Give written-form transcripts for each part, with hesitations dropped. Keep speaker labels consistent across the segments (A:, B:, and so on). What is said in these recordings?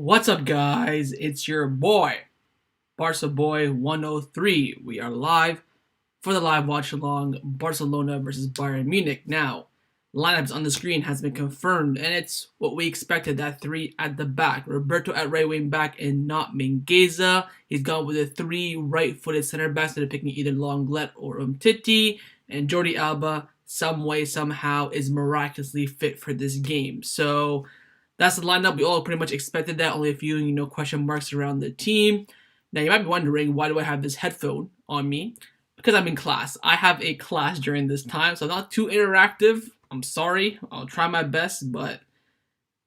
A: What's up, guys? It's your boy, Barca Boy 103. We are live for the live watch along Barcelona versus Bayern Munich. Now, lineups on the screen has been confirmed, and it's what we expected. That three at the back: Roberto at right wing back, and not Mingueza. He's gone with the three right-footed center backs that are picking either Lenglet or Umtiti, and Jordi Alba, some way somehow, is miraculously fit for this game. So that's the lineup. We all pretty much expected that. Only a few, question marks around the team. Now, you might be wondering, why do I have this headphone on me? Because I'm in class. I have a class during this time, so I'm not too interactive. I'm sorry. I'll try my best, but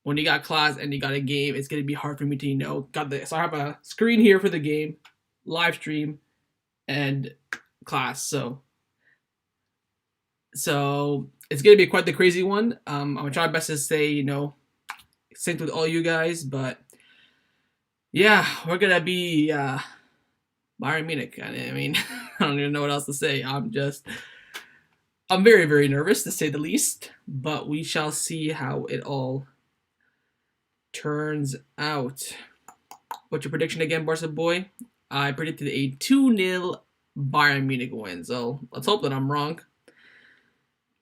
A: when you got class and you got a game, it's going to be hard for me to, got this. So I have a screen here for the game, live stream, and class. So it's going to be quite the crazy one. I'm going to try my best to say, synced with all you guys, but yeah, we're gonna be Bayern Munich. I mean, I don't even know what else to say. I'm very, very nervous to say the least, but we shall see how it all turns out. What's your prediction again, Barca boy? I predicted a 2-0 Bayern Munich win, so let's hope that I'm wrong.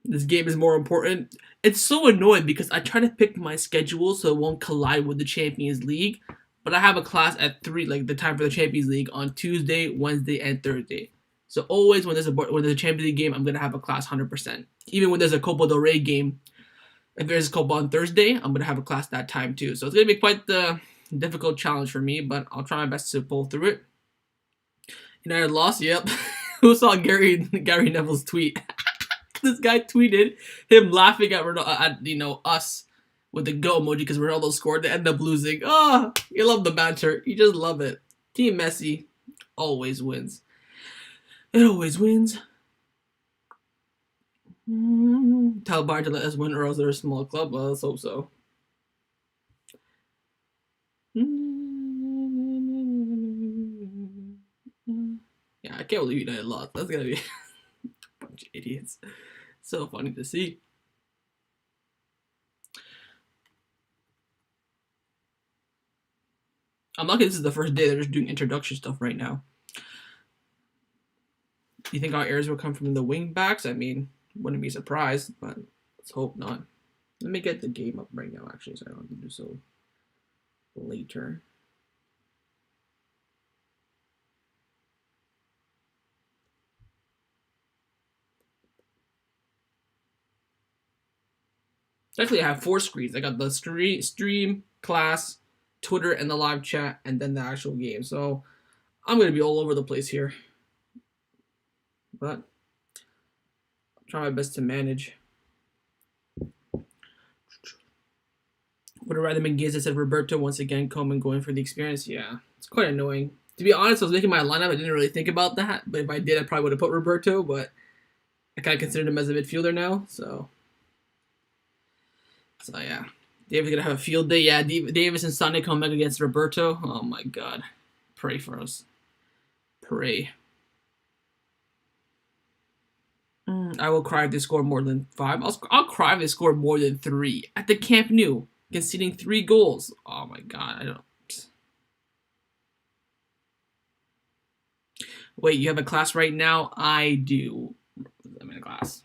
A: This game is more important. It's so annoying because I try to pick my schedule so it won't collide with the Champions League. But I have a class at 3, like the time for the Champions League, on Tuesday, Wednesday, and Thursday. So always when there's a Champions League game, I'm going to have a class 100%. Even when there's a Copa del Rey game, if there's a Copa on Thursday, I'm going to have a class that time too. So it's going to be quite the difficult challenge for me, but I'll try my best to pull through it. United lost, yep. Who saw Gary Neville's tweet? This guy tweeted him laughing at us with the go emoji because Ronaldo scored. They end up losing. Oh, you love the banter. You just love it. Team Messi always wins. It always wins. Tell Bayern to let us win, or else they're a small club. Well, let's hope so. Yeah, I can't believe United lost. That's gonna be a bunch of idiots. So funny to see. I'm lucky this is the first day they're just doing introduction stuff right now. Do you think our errors will come from the wing backs? I mean, wouldn't be surprised, but let's hope not. Let me get the game up right now, actually, so I don't have to do so later. Actually, I have 4 screens. I got the stream, class, Twitter, and the live chat, and then the actual game. So I'm going to be all over the place here. But I'll try my best to manage. Would have rather Mingueza said Roberto once again, Coleman going for the experience. Yeah, it's quite annoying. To be honest, I was making my lineup. I didn't really think about that. But if I did, I probably would have put Roberto. But I kind of considered him as a midfielder now. So yeah. David's going to have a field day. Yeah, Davis and Sunday come back against Roberto. Oh, my God. Pray for us. Pray. I will cry if they score more than 5. I'll cry if they score more than 3. At the Camp Nou, conceding 3 goals. Oh, my God. I don't. Wait, you have a class right now? I do. I'm in a class.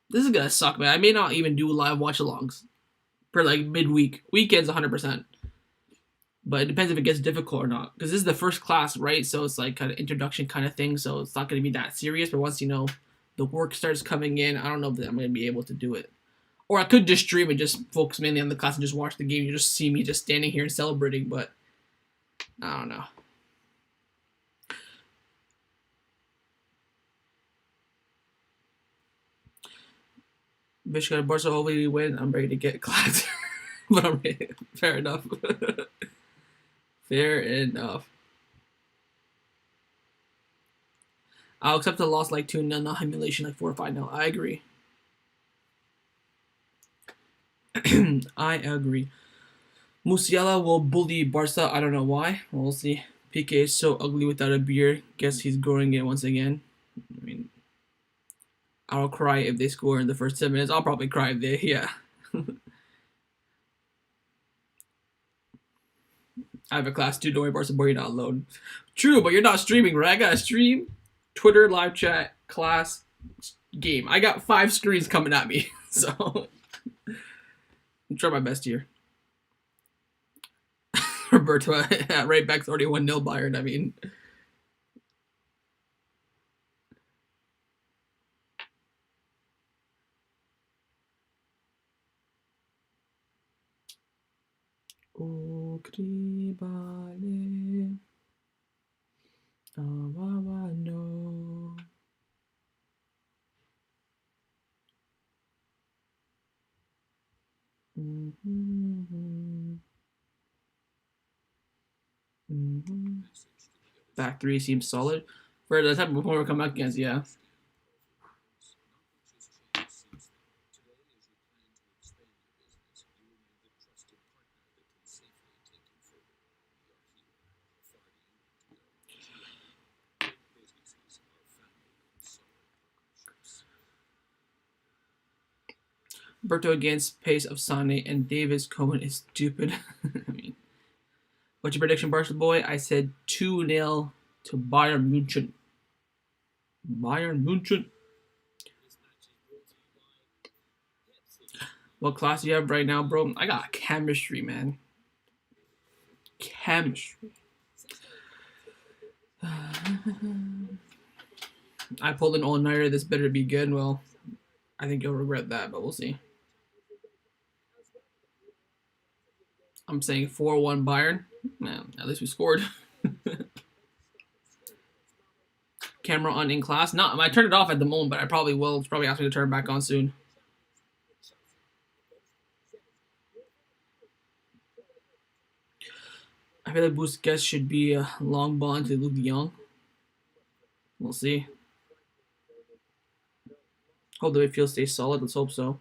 A: This is going to suck, man. I may not even do live watch-alongs for like midweek. Weekends 100%. But it depends if it gets difficult or not. Because this is the first class, right? So it's like kind of introduction kind of thing. So it's not going to be that serious. But once, the work starts coming in, I don't know if I'm going to be able to do it. Or I could just stream and just focus mainly on the class and just watch the game. You just see me just standing here and celebrating. But I don't know. Bishop and Barca hopefully win. I'm ready to get clapped. But I'm ready. Fair enough. Fair enough. I'll accept the loss like 2-0, not humiliation like 4 or 5-0. I agree. I agree. Musiala will bully Barca. I don't know why. We'll see. PK is so ugly without a beard. Guess he's growing it once again. I mean, I'll cry if they score in the first 10 minutes. I'll probably cry if they, yeah. I have a class too. Don't worry, Barca boy, you're not alone. True, but you're not streaming, right? I got to stream, Twitter, live chat, class, game. I got 5 screens coming at me, so I'm trying my best here. Roberto right back 31-0 Bayern. I mean, O Kribale Awawano. Back 3 seems solid for the type of opponent we're coming up against. Yeah. Berto against pace of Sane and Davis Cohen is stupid. I mean, what's your prediction, Barca boy? I said 2-0 to Bayern Munich. Bayern Munich. What class do you have right now, bro? I got chemistry, man. Chemistry. I pulled an all-nighter. This better be good. Well, I think you'll regret that, but we'll see. I'm saying 4-1 Bayern. Man, at least we scored. Camera on in class. No, I turned it off at the moment, but I probably will. It's probably asking me to turn it back on soon. I feel like Busquets should be a long bond to Luke de Jong. We'll see. Hope the midfield stays solid. Let's hope so.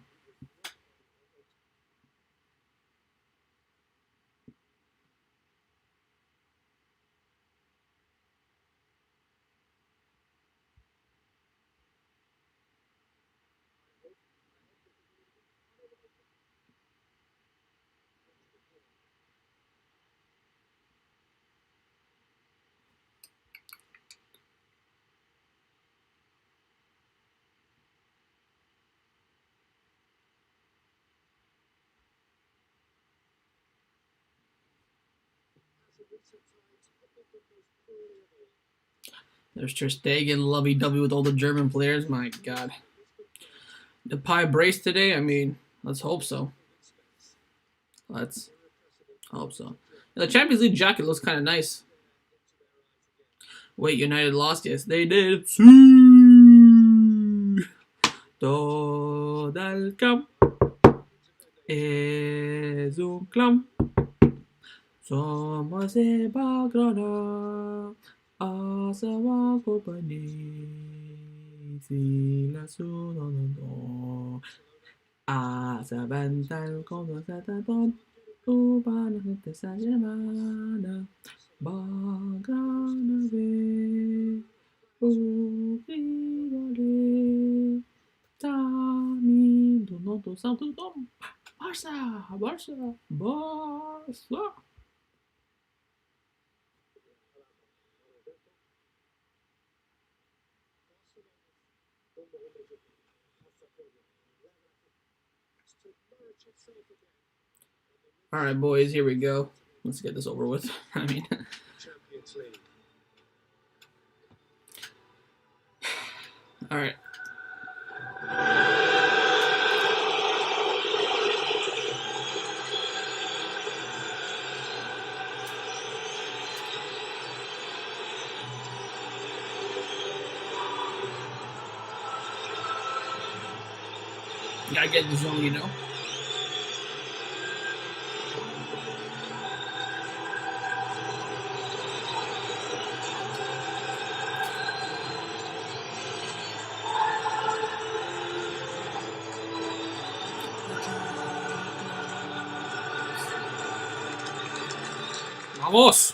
A: There's Ter Stegen, lovey-dovey with all the German players. My God. The pie brace today? I mean, let's hope so. Let's hope so. The Champions League jacket looks kind of nice. Wait, United lost? Yes, they did. Todo el campo es un clown. Somos de Belgrano, Asawa Company, Sila Sunono, Asabantal como Satadon, Ubana gente Sagemana, Belgrano ve, Ugrigole, Tami, do Noto Santo Dom, Barça, Barça, Barça. All right, boys, here we go. Let's get this over with. I mean, all right. Gotta get in the zone, you know. Vamos!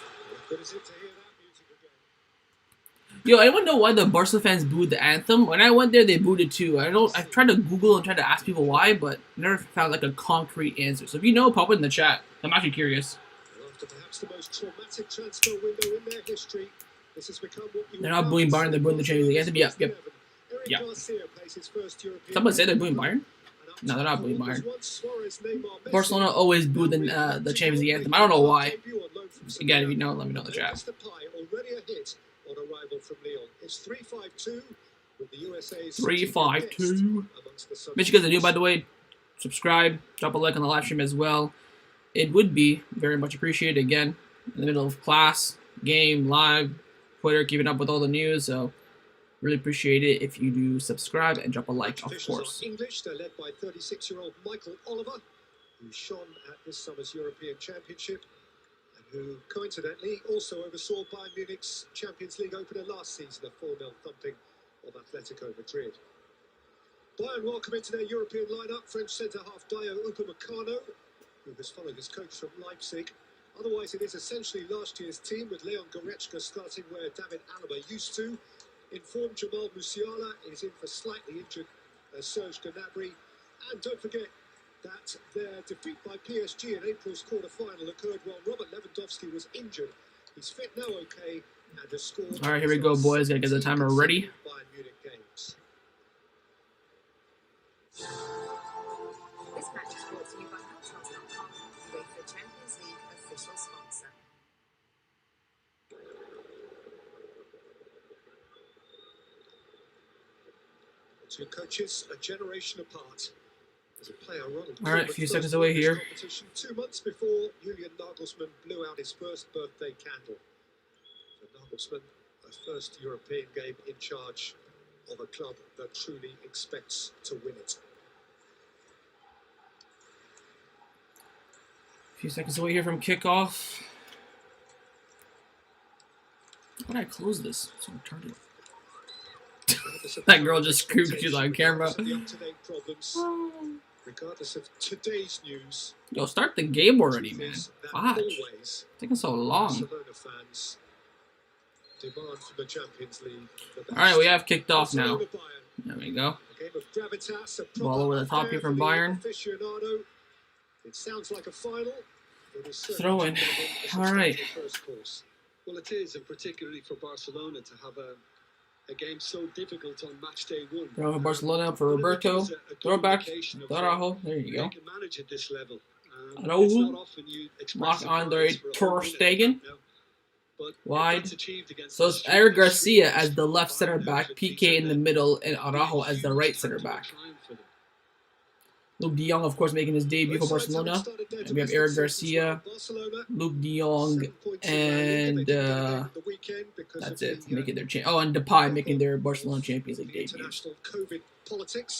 A: Yo, anyone know why the Barca fans booed the anthem? When I went there, they booed it too. I tried to Google and tried to ask people why, but never found like a concrete answer. So if you know, pop it in the chat. I'm actually curious.
B: After perhaps the most traumatic transfer window in their history, this has become what you
A: They're not booing Bayern, they're booing the Champions League anthem. Yep. Someone said they're booing Bayern? No, they're not booing Bayern. Barcelona always boo the Champions League anthem. I don't know why. Again, if you know, let me know in the chat. 3-5-2. Make sure you guys are new, by the way. Subscribe, drop a like on the live stream as well. It would be very much appreciated. Again, in the middle of class, game, live, Twitter, keeping up with all the news. So, really appreciate it if you do subscribe and drop a like, of course.
B: English, they're led by 36-year-old Michael Oliver, who shone at this summer's European Championship, and who coincidentally also oversaw Bayern Munich's Champions League opener last season, a 4-0 thumping of Atletico Madrid. Bayern welcome into their European lineup French centre-half Dio Upamecano, who has followed his coach from Leipzig. Otherwise, it is essentially last year's team, with Leon Goretzka starting where David Alaba used to. Informed Jamal Musiala is in for slightly injured Serge Gnabry. And don't forget that their defeat by PSG in April's quarter-final occurred while Robert Lewandowski was injured. He's fit now, okay, and has scored.
A: All right, here we go, boys. Gotta get the timer ready.
B: Bayern Munich games.
C: This match is brought to you by Hotels.com, with the Champions League official sponsor.
B: Two coaches a generation apart. As a player,
A: all right, a few seconds away here.
B: 2 months before Julian Nagelsmann blew out his first birthday candle. For Nagelsmann, a first European game in charge of a club that truly expects to win it.
A: A few seconds away here from kickoff. How did I close this? So retarded. That girl just screamed. She's on camera.
B: Regardless of today's news,
A: Yo, start the game already, man. Watch. Taking so long.
B: Barcelona fans demand from the Champions League.
A: Alright, we have kicked off now. There we go. Ball over the top here from Bayern.
B: It sounds like a final.
A: Throw in. Alright.
D: Well, it is, and particularly for Barcelona to have a game so difficult on match day one.
A: Throw for Barcelona for Roberto. Throw it back. Araujo. There you go. Araujo. Marc-Andre Ter Stegen. Wide. So it's Eric Garcia as the left center back, PK in the middle, and Araujo as the right center back. Luke de Jong, of course, making his debut for Barcelona. And we have Eric Garcia, Luke de Jong, and that's it. Making their and Depay making their Barcelona Champions League debut.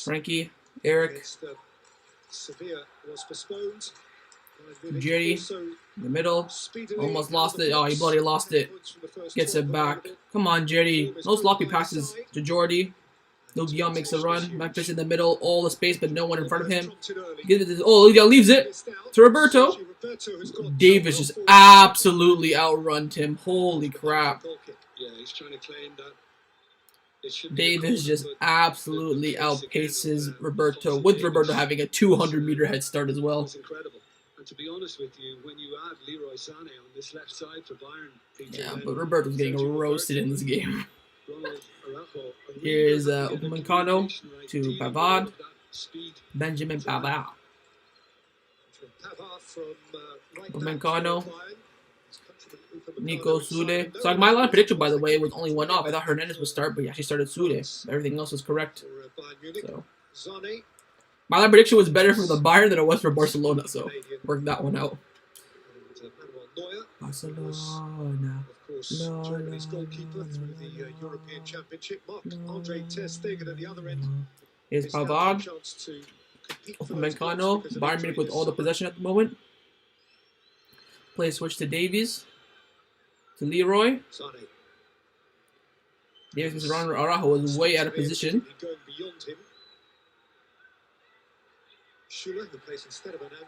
A: Frankie, Eric, Jerry in the middle. Almost lost it. Oh, he bloody lost it. Gets it back. Come on, Jerry. No sloppy passes to Jordi. Luke de Jong makes a run. Memphis in the middle. All the space, but no one in front of him. Oh, Luke de Jong leaves it to Roberto. Davis just absolutely outrun him. Holy crap. Davis just absolutely outpaces Roberto, with Roberto having a 200-meter head start as well.
D: And to be honest with you, when you add Leroy Sané on this left side for Bayern,
A: yeah, but Roberto's getting roasted in this game. Here's Upamecano to Pavard. Benjamin Pavard. Upamecano. Nico Sude. So my line prediction, by the way, was only one off. I thought Hernandez would start, but he actually started Sude. Everything else was correct. So my line prediction was better for the Bayern than it was for Barcelona, so worked that one out. Barcelona.
B: Joining his goalkeeper through the European Championship, Marc-Andre Ter Stegen at the other end.
A: Here's Pavard. Upamecano. Bayern Munich with all the possession at the moment. Play switch to Davies. To Leroy. Davies was around. Araujo was way out of position.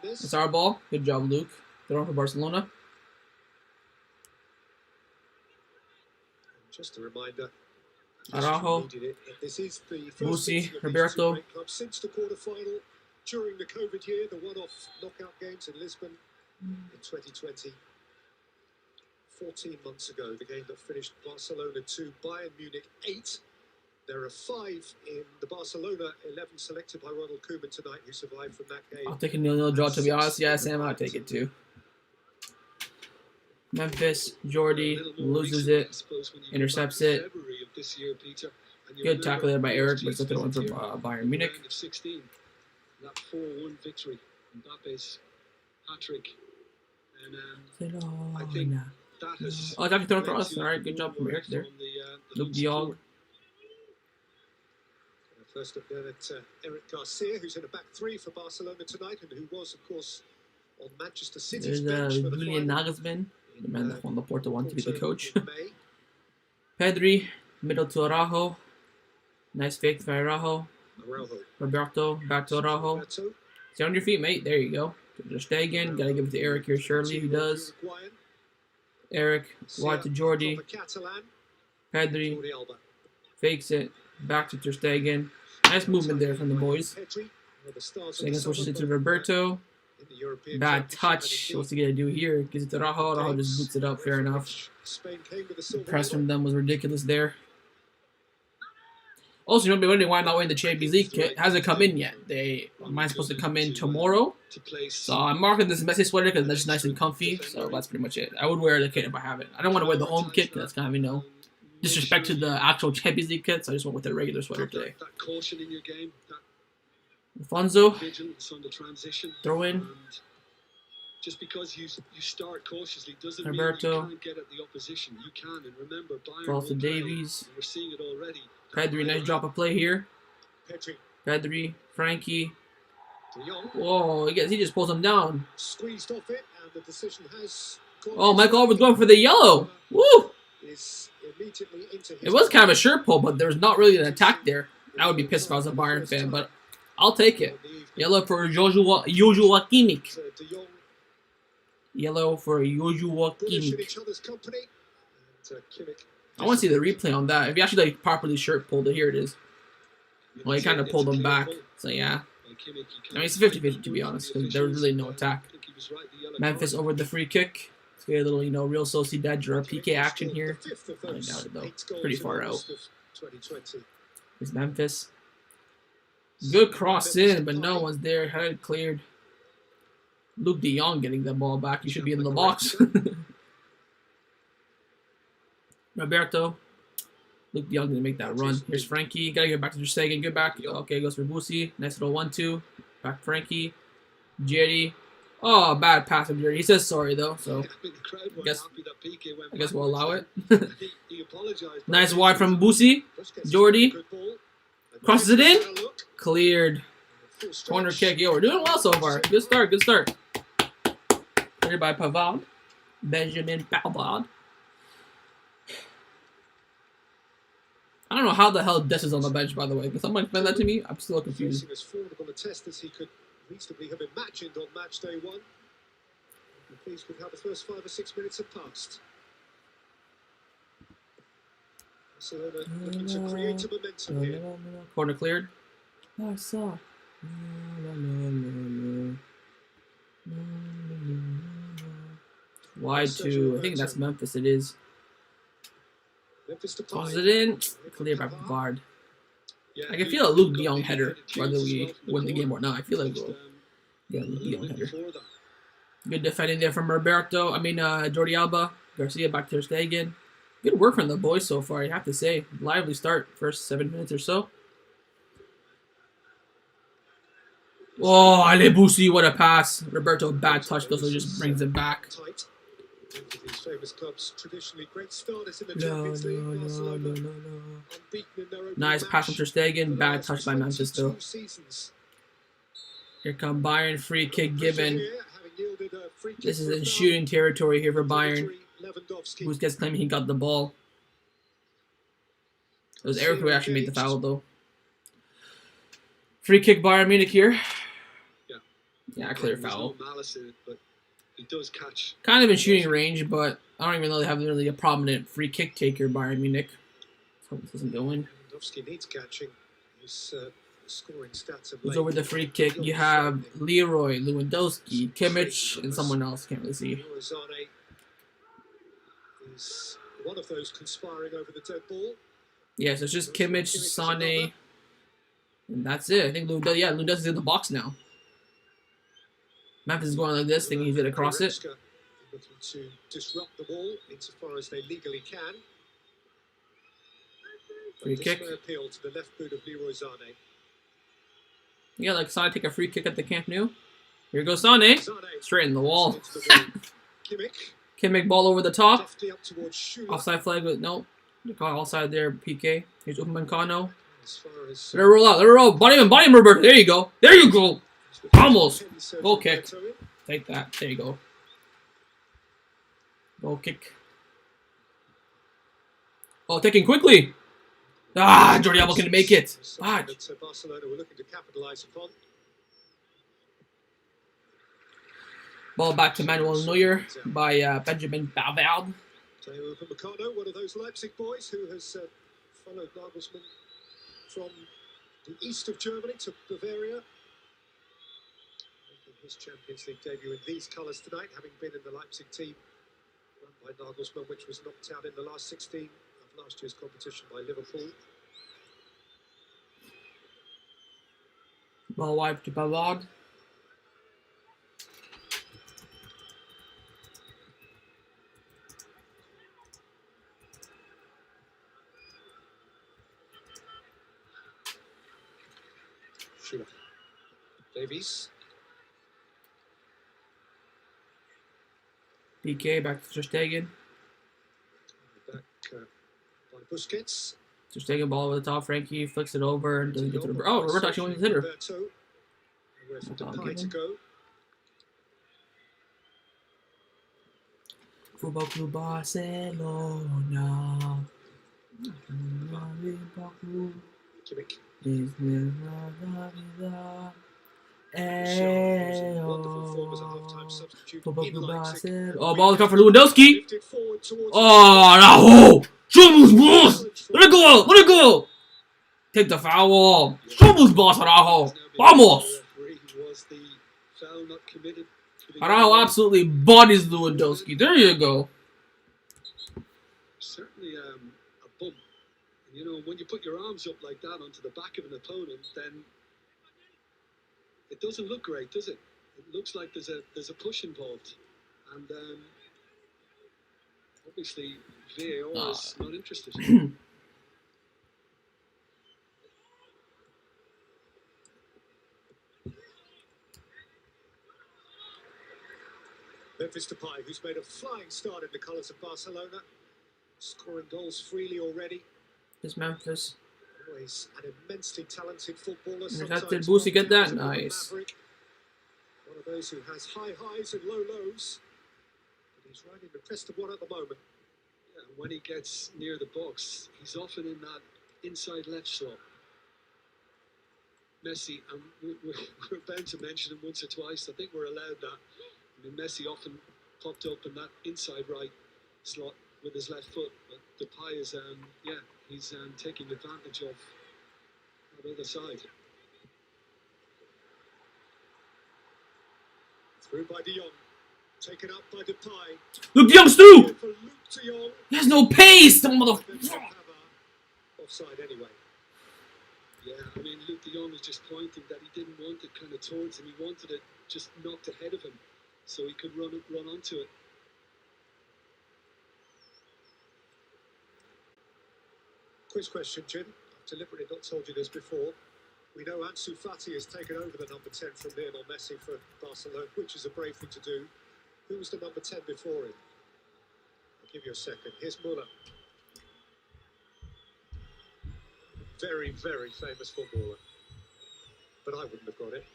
A: It's our ball. Good job, Luke. Throw for Barcelona.
B: Just a reminder.
A: Araujo, Musi, Roberto.
B: Since the quarter-final, during the COVID year, the one-off knockout games in Lisbon in 2020, 14 months ago, the game that finished Barcelona 2, Bayern Munich 8. There are 5 in the Barcelona 11 selected by Ronald Koeman tonight who survived from that game.
A: I'll take a 0-0 draw, to be honest. Yeah, Sam, I'll take it too. Memphis, Jordy loses it, intercepts it. Good tackle there by Eric, but it's looking one for Bayern Munich.
D: That 4-1 victory, Mbappe's hat-trick. And I think that has...
A: Oh, it's actually thrown across. All right, good job from Eric there. Luke de Jong.
B: First up there at Eric Garcia, who's in a back 3 for Barcelona tonight, and who was, of course, on Manchester City's bench for the
A: Julian
B: final.
A: Nagelsmann, the man that Juan Laporta wanted to be the coach. Pedri, middle to Araujo. Nice fake for Araujo. Roberto, back to Araujo. Stay on your feet, mate. There you go. Just stay again. Gotta give it to Eric here, surely. He does. Eric, wide to Jordy. Pedri, fakes it. Back to Ter Stegen. Nice movement there from the boys. Stegen switches it to Roberto. Bad touch. What's he gonna do here? Gives it to Araujo. Araujo just boots it up. Fair enough. The press from them was ridiculous there. Also, you don't be wondering why I'm not wearing the Champions League kit. It hasn't come in yet. Mine's supposed to come in tomorrow. So I'm marking this messy sweater because it's just nice and comfy. So that's pretty much it. I would wear the kit if I have it. I don't want to wear the home kit because that's kind of, you know, disrespect to the actual Champions League kit. So I just went with the regular sweater today.
D: That caution in your game,
A: Alfonso.
D: vigilance on the transition.
A: Throw in.
D: And just because you start cautiously doesn't
A: Roberto.
D: mean you can't get at the opposition. You can, and remember, Bayern
A: Falls to
D: will play.
A: Davies.
D: We're seeing it already.
A: Pedri, nice drop of play here. Pedri, Frankie. Whoa, he just pulls him down.
B: Squeezed off it, and the decision has gone.
A: Oh, Michael Owen's going for the yellow. Woo!
B: Is immediately into his
A: It was kind of a shirt pull, but there was not really an attack there. I would be pissed if I was a Bayern fan, but I'll take it. Yellow for Joshua Kimmich.
B: De Jong
A: Yellow for Joshua
B: bullish in
A: Kimmich.
B: each other's company. And Kimmich.
A: I want to see the replay on that. If he actually like properly shirt pulled it, here it is. Well, he kind of pulled him back. So yeah. I mean, it's 50-50 to be honest, because there was really no attack. Memphis over the free kick. Let's get a little, you know, Real Sociedad or PK action here. I doubt it though. Pretty far out. It's Memphis. Good cross in, but no one's there. Head cleared. Luke de Jong getting the ball back. He should be in the box. Roberto. Luke de Jong didn't make that run. Here's Frankie. Gotta get back to Ter Stegen. Good back. Okay, goes for Busi. Nice little 1-2. Back Frankie. Jerry. Oh, bad pass from Jerry. He says sorry though, so I guess we'll allow it. Nice wide from Busi. Jordy. Crosses it in. Cleared. Corner kick. Yo, we're doing well so far. Good start. Good start. Cleared by Pavard. Benjamin Pavard. I don't know how the hell Des is on the bench, by the way. Can someone explain that to me? I'm still confused.
B: As forward on the test as he could reasonably have imagined on match day 1. I'm pleased with how the first 5 or 6 minutes have passed. Barcelona looking to create a momentum here.
A: Corner cleared. Wide to, I think that's Memphis, it is. Tosses it in. Clear by Pavard. I can feel a Luke de Jong header, whether we win the game or not. I feel like we'll get a Luke de Jong header. Good defending there from Roberto. Jordi Alba. Garcia back to Ter Stegen. Good work from the boys so far, you have to say. Lively start, first 7 minutes or so. Oh, Ale Busi, what a pass. Roberto, bad touch though, so just brings it back.
B: These famous clubs traditionally great starters in the Champions League. Barcelona unbeaten in their opening
A: Nice pass from Ter Stegen. Bad touch by Memphis though. Here come Bayern, free kick given. This is in shooting territory here for Bayern. Busquets claiming he got the ball. It was Eric who actually made the foul though. Free kick Bayern Munich here. Yeah, clear foul.
D: He does catch.
A: Kind of in shooting range, but I don't even know they have really a prominent free kick taker, Bayern Munich. So this doesn't go in.
B: Lewandowski needs catching. His scoring stats
A: Who's over the free kick? You have Leroy, Lewandowski, Kimmich, and someone else. Can't really see.
B: is one of those conspiring over the dead ball.
A: Yeah, so it's just Kimmich, Sane, and that's it. I think Lewandowski's is in the box now. Memphis is going like this, thinking he's going to cross it.
B: Looking to disrupt the ball insofar as they legally can.
A: Free kick.
B: Appeal to the left boot of Leroy Sané.
A: Yeah, like Sane take a free kick at the Camp Nou. Here goes Sane. Straight in the wall. Kimmich ball over the top. Offside flag with no. They call offside there. PK. Here's Upamecano. Let her roll out. Let her roll. Body him, Roberto. There you go. There you go. Almost. Goal kick. Take that. There you go. Goal kick. Oh, taking quickly. Ah, Jordi Alba can make it. Ah.
B: Barcelona were looking to capitalize upon.
A: Ball back to Manuel Neuer by Benjamin Pavard.
B: Upamecano, one of those Leipzig boys who has followed Nagelsmann from the east of Germany to Bavaria. Making his Champions League debut in these colours tonight, having been in the Leipzig team run by Nagelsmann, which was knocked out in the last 16 of last year's competition by Liverpool.
A: Ball wide to Pavard.
B: Davies.
A: PK back to Ter Stegen.
B: Back by Busquets.
A: Ter Stegen ball over the top. Frankie flicks it over and doesn't get to the. Oh, Roberto actually wins his hitter.
B: Where for Depay to go.
A: Football Club Barcelona.
B: Kimmich.
A: Oh, ball coming for Lewandowski. Oh, no! Somos boss! Let it go! Let it go! Take the foul. Somos boss, Araujo. Vamos! Araujo absolutely bodies Lewandowski. There you go.
D: Certainly a bump. You know, when you put your arms up like that onto the back of an opponent, then it doesn't look great, does it? It looks like there's a push involved, and obviously VAR is not interested.
B: Memphis Depay, who's made a flying start in the colours of Barcelona, scoring goals freely already.
A: It's Memphis.
B: Always an immensely talented footballer.
A: Intercepted. Boosie, get that? Nice.
B: One of those who has high highs and low lows. But he's riding the crest of one at the moment.
D: Yeah, when he gets near the box, he's often in that inside left slot. Messi, and we're bound to mention him once or twice. I think we're allowed that. I mean, Messi often popped up in that inside right slot with his left foot, but Depay is, he's taking advantage of that other side.
B: Through by De Jong, taken up by Depay.
A: Luke De Jong's through!
B: For Luke De Jong.
A: He has no pace, the motherfucker.
B: Offside anyway.
D: Yeah, I mean, Luke De Jong was just pointing that he didn't want it kind of towards him. He wanted it just knocked ahead of him, so he could run onto it.
B: Quiz question, Jim. I've deliberately not told you this before. We know Ansu Fati has taken over the number 10 from Lionel Messi for Barcelona, which is a brave thing to do. Who was the number 10 before him? I'll give you a second. here's Müller. Very, very famous footballer. But I wouldn't have got it.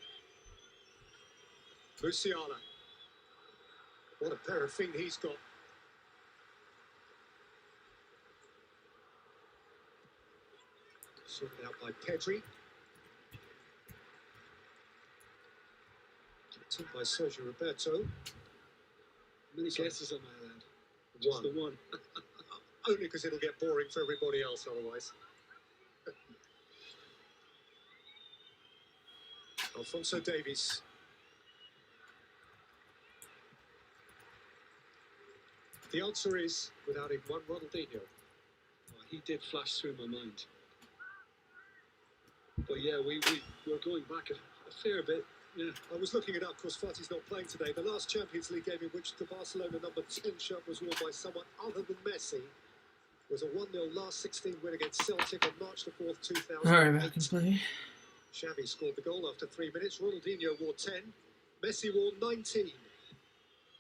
B: Musiala. What a pair of feet he's got. Sorted out by Pedri. Kicked in by Sergio Roberto.
D: Many guesses on my end. Just the one.
B: Only because it'll get boring for everybody else otherwise. Alphonso Davies. The answer is, without him, one Ronaldinho.
D: Oh, he did flash through my mind. But yeah, we're going back a fair bit. Yeah.
B: I was looking it up because Fati's not playing today. The last Champions League game in which the Barcelona number 10 shirt was worn by someone other than Messi was a 1-0 last 16 win against Celtic on March the 4th, 2008.
A: Alright, back in play.
B: Xavi scored the goal after 3 minutes. Ronaldinho wore 10. Messi wore 19.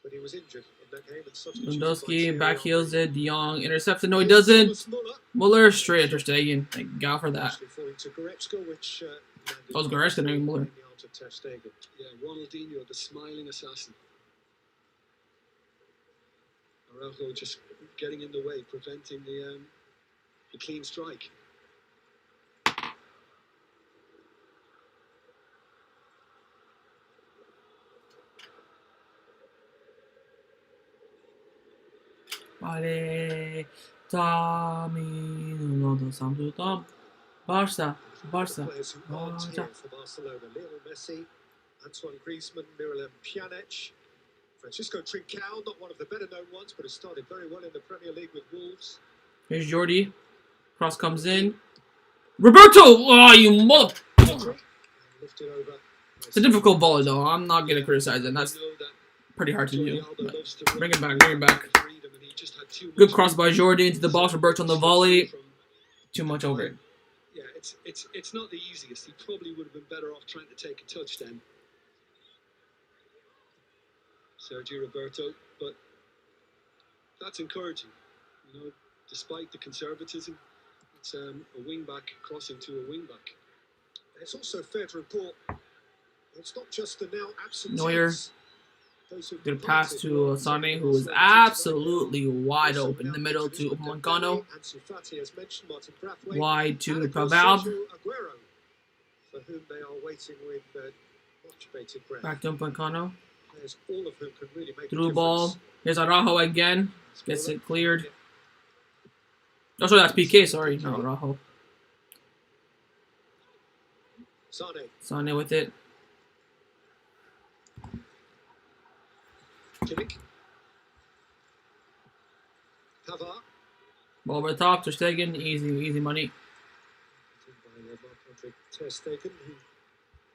B: But he was injured in that game and substituted by
A: Lewandowski
B: Thierry
A: back heels
B: Henry.
A: it. De Jong intercepted. No, he
B: Here's
A: doesn't.
B: Thomas Muller.
A: Muller straight at Ter Stegen. Thank God for that.
B: Actually falling to Goretzka, which landed
A: That was Goretzka, not even Muller.
B: in the arms of Ter Stegen.
D: Yeah, Ronaldinho, the smiling assassin. Araujo just getting in the way, preventing the clean strike.
A: Vale. Tom. Barca. Barca.
B: Players who aren't
A: Barca.
B: here for Barcelona: Lionel Messi, Antoine Griezmann, Miralem Pjanic, Francisco Trincao, not one of the better-known ones, but has started very well in the Premier League with Wolves.
A: Here's Jordi. Cross comes in. Roberto! Oh, you mother...
B: Pedri, and lifted over.
A: It's a difficult ball, though. I'm not going to criticize it. That's
D: I know that
A: pretty hard to
D: Jordi
A: do.
D: Alba
A: But
D: loves to
A: bring it
D: run
A: back, bring it back.
D: freedom, and he just had too
A: Good
D: much
A: cross by Jordi into the box. Roberto on the volley.
D: from-
A: Too much over it.
D: Yeah, it's not the easiest. He probably would have been better off trying to take a touch then. Sergio Roberto, but that's encouraging. You know, despite the conservatism, it's a wing back crossing to a wing back.
B: It's also fair to report it's not just the now absent
A: Neuer.
B: teams. Those who've
A: Good pass
B: departed
A: to
B: will
A: Sané, who
B: also
A: is
B: be
A: absolutely wide
B: Also
A: open in the
B: now
A: middle
B: introduced
A: to
B: by
A: Upamecano.
B: Dembele, Ansu Fati, as mentioned, Martin Braithwaite,
A: Wide to
B: and of course
A: Pavard.
B: Sergio Aguero, for whom they are waiting with much bated breath.
A: Back to Upamecano.
B: Players, all of whom can really make a
A: Through
B: difference.
A: ball. Here's Araujo again. Gets
B: Muller.
A: it cleared. Oh, sorry, that's PK. Sorry. No, Araujo.
B: Sané,
A: Sané with it.
B: Kimmich, Pavard,
A: Ball over the top. Ter Stegen. Easy money.
B: by Marc-Andre Ter Stegen, who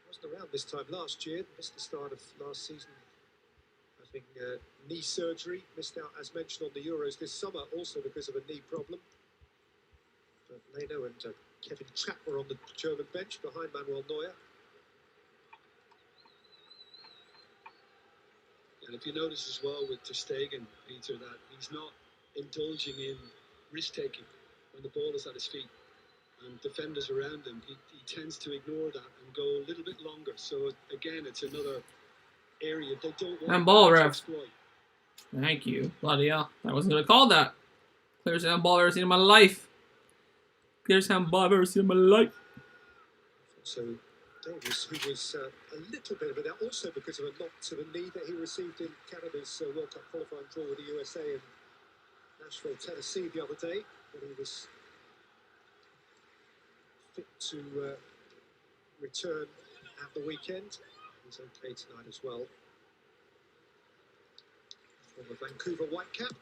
B: wasn't around this time last year, missed the start of last season, having knee surgery, missed out, as mentioned, on the Euros this summer, also because of a knee problem. But Leno and Kevin Trapp were on the German bench behind Manuel Neuer.
D: And if you notice as well with Ter Stegen, Peter, that he's not indulging in risk-taking when the ball is at his feet. And defenders around him, he tends to ignore that and go a little bit longer. So again, it's another area they don't want
A: Handball,
D: to
A: ref.
D: exploit.
A: Thank you. Bloody hell. I wasn't going to call that. Clearest handball I've ever seen in my life. Clearest handball I've ever seen in my life.
B: So Davis, who was a little bit of it, also because of a knock to the knee that he received in Canada's World Cup qualifying draw with the USA in Nashville, Tennessee the other day, when he was fit to return at the weekend. He's okay tonight as well. From the Vancouver Whitecap.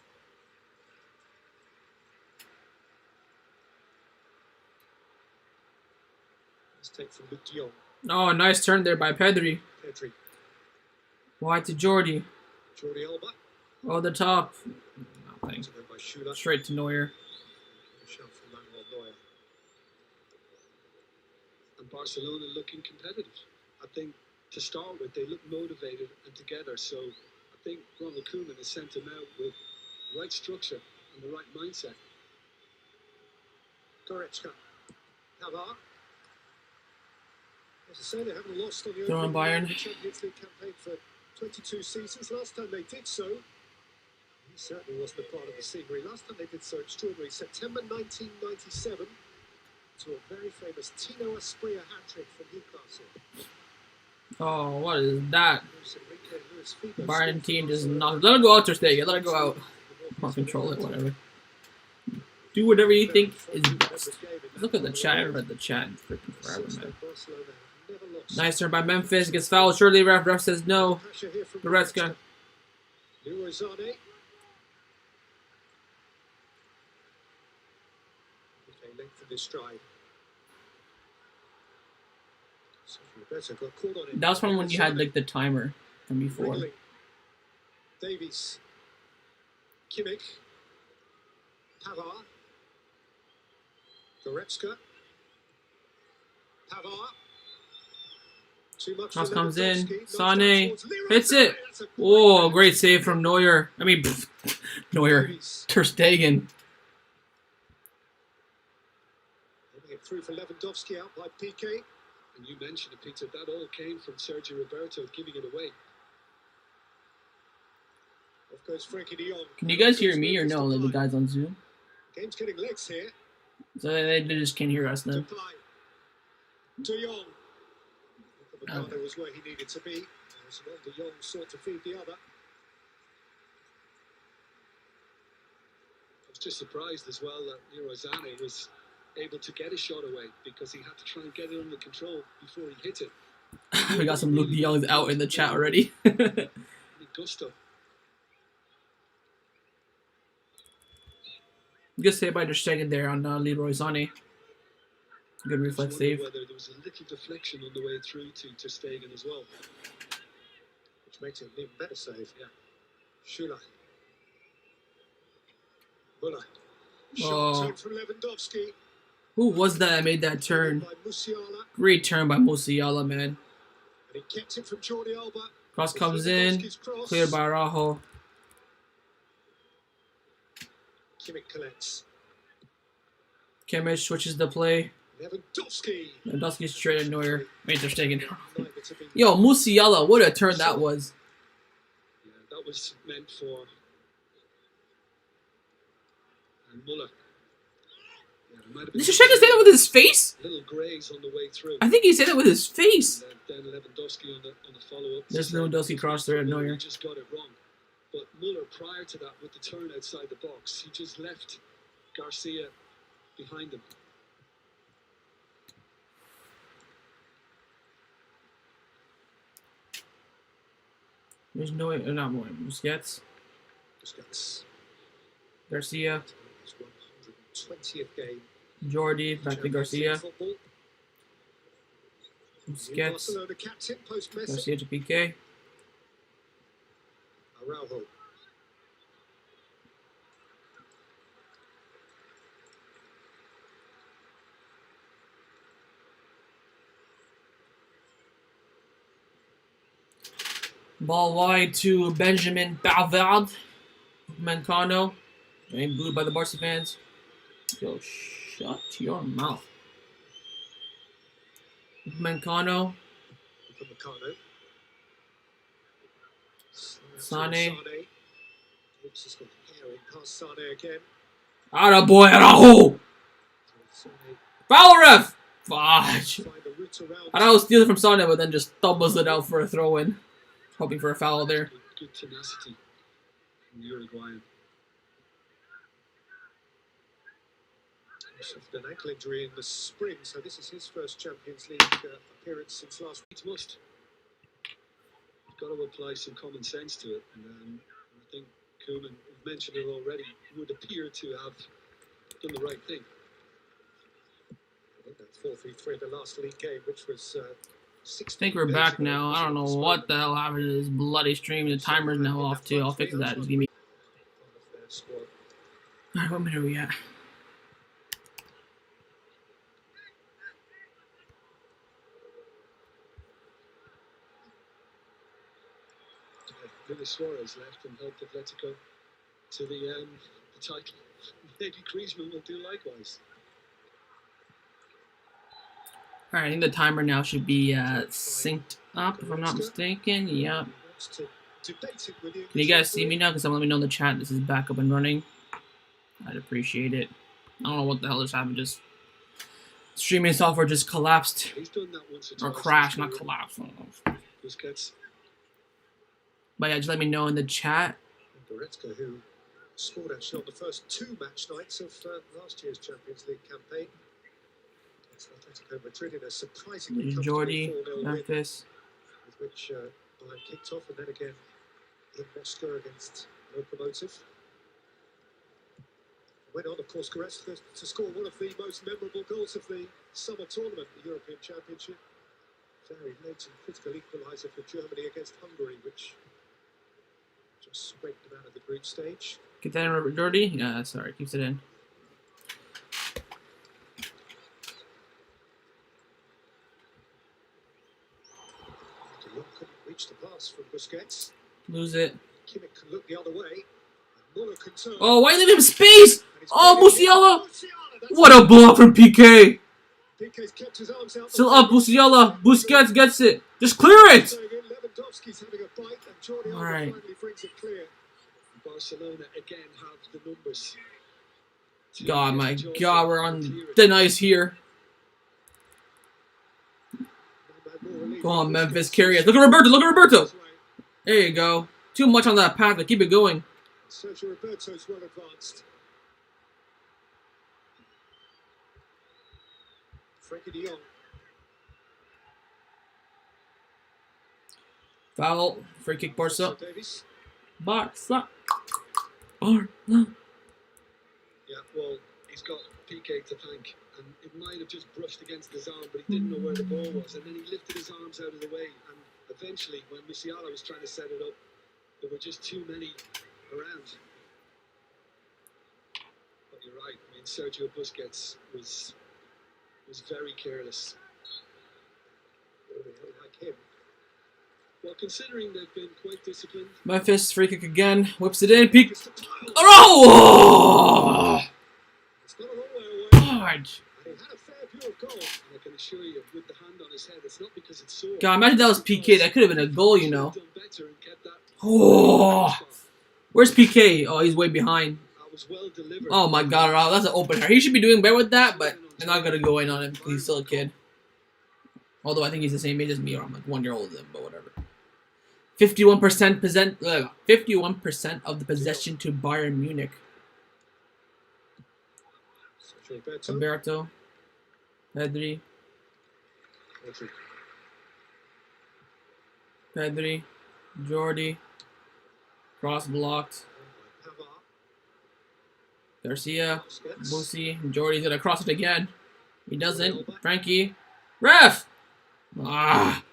B: Let's take from Luc de Jong.
A: Oh, nice turn there by Pedri.
B: Pedri,
A: Wide to Jordi.
B: Jordi Alba,
A: Oh, the top. Nothing.
B: to go by Schuler.
A: Straight to Neuer.
B: Shout from Manuel Neuer.
D: And Barcelona looking competitive. I think to start with, they look motivated and together. So I think Ronald Koeman has sent them out with the right structure and the right mindset.
B: Goretzka, Pavard. As I say, they haven't lost on the
A: Throw on
B: opening round
A: Bayern.
B: of the Champions League campaign for 22 seasons. Last time they did so, he certainly wasn't a part of the scenery. Last time they did so, extraordinary. September 1997, to a very famous Tino Asprilla hat-trick from Newcastle.
A: Oh, what is that?
B: Luis Enrique, Luis Figo
A: Bayern
B: scored
A: team
B: for
A: does
B: Barcelona.
A: not. Let it go out, Ter Stegen. Let it go out. Or control it, whatever. Do whatever you think is best. Look at the chat. I read the chat in freaking forever, man. Nice turn by Memphis. Gets fouled. Surely ref says no. Goretzka.
B: Leroy Sané. They lengthened his stride. So Roberto got caught on it.
A: That was from when you had like the timer from before.
B: Wriggling. Davies. Kimmich. Pavard. Goretzka. Pavard. Too much.
A: Cross
B: for
A: comes in.
B: Lewandowski.
A: Sane
B: Knocks down towards Leroy
A: hits it.
B: Sané. That's a
A: Oh, great save from Neuer. I mean, Neuer.
B: Davies.
A: Ter Stegen.
B: Getting it through for Lewandowski out by Piqué.
D: And you mentioned it, Peter, that all came from Sergio Roberto giving it away.
B: Off goes Frankie de Jong.
A: Can you guys hear me or no? Like the guys on Zoom?
B: Game's getting legs here.
A: So they just can't hear us then.
B: Depay. De Jong. Ricardo was where he needed to be. As one De Jong sought to feed the other.
D: I was just surprised as well that Leroy Sané was able to get a shot away because he had to try and get it under control before he hit it.
A: We got some Luke de Jongs out in the chat already.
D: Gusto.
A: Good save by Ter Stegen there on Leroy Sané. Good reflex save.
D: Whether there was a little deflection on the way through to Ter Stegen as well.
B: Which makes it an even better save.
D: Yeah.
B: Schüller. Muller.
A: Oh.
B: Shot from Lewandowski.
A: Who was that made that turn?
B: By Musiala.
A: Great turn by Musiala, man.
B: And he kept it from Jordi Alba.
A: Cross comes in.
B: Lewandowski's cross.
A: Cleared by Araujo.
B: Kimmich collects.
A: Kimmich switches the play.
B: Lewandowski.
A: Lewandowski straight at Neuer. Made Ter Stegen.
B: Neither to be-
A: Yo, Musiala, what a turn that was.
D: Yeah, that was meant for Muller. Yeah, there might have
A: Did
D: been
A: Ter Stegen say that with his face?
D: a little graze on the way through.
A: I think he said it with his face.
D: And then Lewandowski on the follow-up.
A: There's Lewandowski cross there at
D: Muller
A: Neuer.
D: just got it wrong. But Muller, prior to that, with the turn outside the box, he just left Garcia behind him.
A: There's no not more. Busquets.
B: Busquets.
A: Garcia.
B: His 120th game.
A: Jordi. Back to
B: Champions
A: Garcia.
B: League football.
A: Busquets.
B: Barcelona captain post Messi.
A: Garcia to Piqué.
B: Araujo.
A: Ball wide to Benjamin Pavard. Mancano. Getting booed by the Barca fans. Yo, shut your mouth. Mancano.
B: From Meccano.
A: Sane.
B: Oops, he's got hair in past Sane again.
A: Atta boy, Araujo!
B: Sane
A: Foul ref! Fudge.
B: find a route around.
A: Araujo steals it from Sane, but then just stumbles it out for a throw in. Hoping for a foul there.
D: Good tenacity from the Uruguayan.
B: He suffered an ankle injury in the spring, so this is his first Champions League appearance since last week.
D: It must. You've got to apply some common sense to it. And I think Koeman, we've mentioned it already, would appear to have done the right thing.
B: I think that 4-3-3 in the last league game, which was
A: I think we're back now. I don't know what the hell happened to this bloody stream. The timer's now off too. I'll fix that. Just give me. Alright, what minute are we at?
D: Luis Suarez left and helped Atletico to the title. Maybe Griezmann will do likewise.
A: Alright, I think the timer now should be synced up, if I'm not mistaken. Yep. Can you guys see me now? Because I'm letting me know in the chat this is back up and running. I'd appreciate it. I don't know what the hell just happened. Just streaming software just collapsed.
D: He's done that once
A: Or
D: twice.
A: crashed, not collapsed. I don't know.
D: Busquets.
A: But yeah, just let me know in the chat.
B: Goretzka, who scored actually on the first 2 match nights of last year's Champions League campaign. It's Atletico Madrid in a surprisingly comfortable
A: Jordi,
B: 4-0 win,
A: Memphis.
B: with which Bayern kicked off, and then again in Moscow against Lokomotiv. Went on, of course, Goretzka to score one of the most memorable goals of the summer tournament, the European Championship. Very late and critical equaliser for Germany against Hungary, which just scraped them out of the group stage.
A: Get that in, Jordy? Yeah, sorry, keeps it in.
B: Couldn't reach the pass from Busquets.
A: Lose it.
B: Kimmich can look the other way. Muller can turn.
A: Oh, why leave him space? Oh, Musiala! What a block from PK!
B: PK's kept his arms out.
A: Still up, Musiala. Busquets gets it. Just clear it!
B: Lewandowski's having a bite, and Jordi Alba
A: Alright.
B: finally brings it clear.
D: Barcelona again have the numbers.
A: God, my God, we're on thin ice here. Go on, Memphis, carry it. Look at Roberto, look at Roberto! There you go. Too much on that path, but keep it going.
B: Sergio Roberto's well advanced. Frankie de Jong.
A: Foul. Free kick, Barca.
B: Davies.
A: Barca. Barca.
D: Yeah, well, he's got PK to thank, and it might have just brushed against his arm, but he didn't know where the ball was, and then he lifted his arms out of the way, and eventually, when Musiala was trying to set it up, there were just too many around. But you're right. I mean, Sergio Busquets was very careless.
B: Like him.
D: Well, considering they've been quite disciplined.
A: Memphis, free kick again. Whips it in. Peek. Oh!
B: It's not a long way away.
A: God.
B: And he had a fair view of goal.
D: And I can assure you, with the hand on his head, it's not because it's sore.
A: God, imagine that was PK. That could have been a goal, you know.
D: Done better and kept that.
A: Oh! Where's PK? Oh, he's way behind.
D: That was well delivered.
A: Oh my God, that's an opener. He should be doing better with that, but they're not gonna go in on him because he's still a kid. Although I think he's the same age as me, or I'm like 1 year older than him, but whatever. 51% of the possession to Bayern Munich.
B: Sergio Roberto.
A: Roberto, Pedri, Pedri, Jordi, cross blocked.
B: Pavard.
A: Garcia,
B: Busquets.
A: Busi, Jordi's gonna cross it again. He doesn't. Frankie, ref. Ah,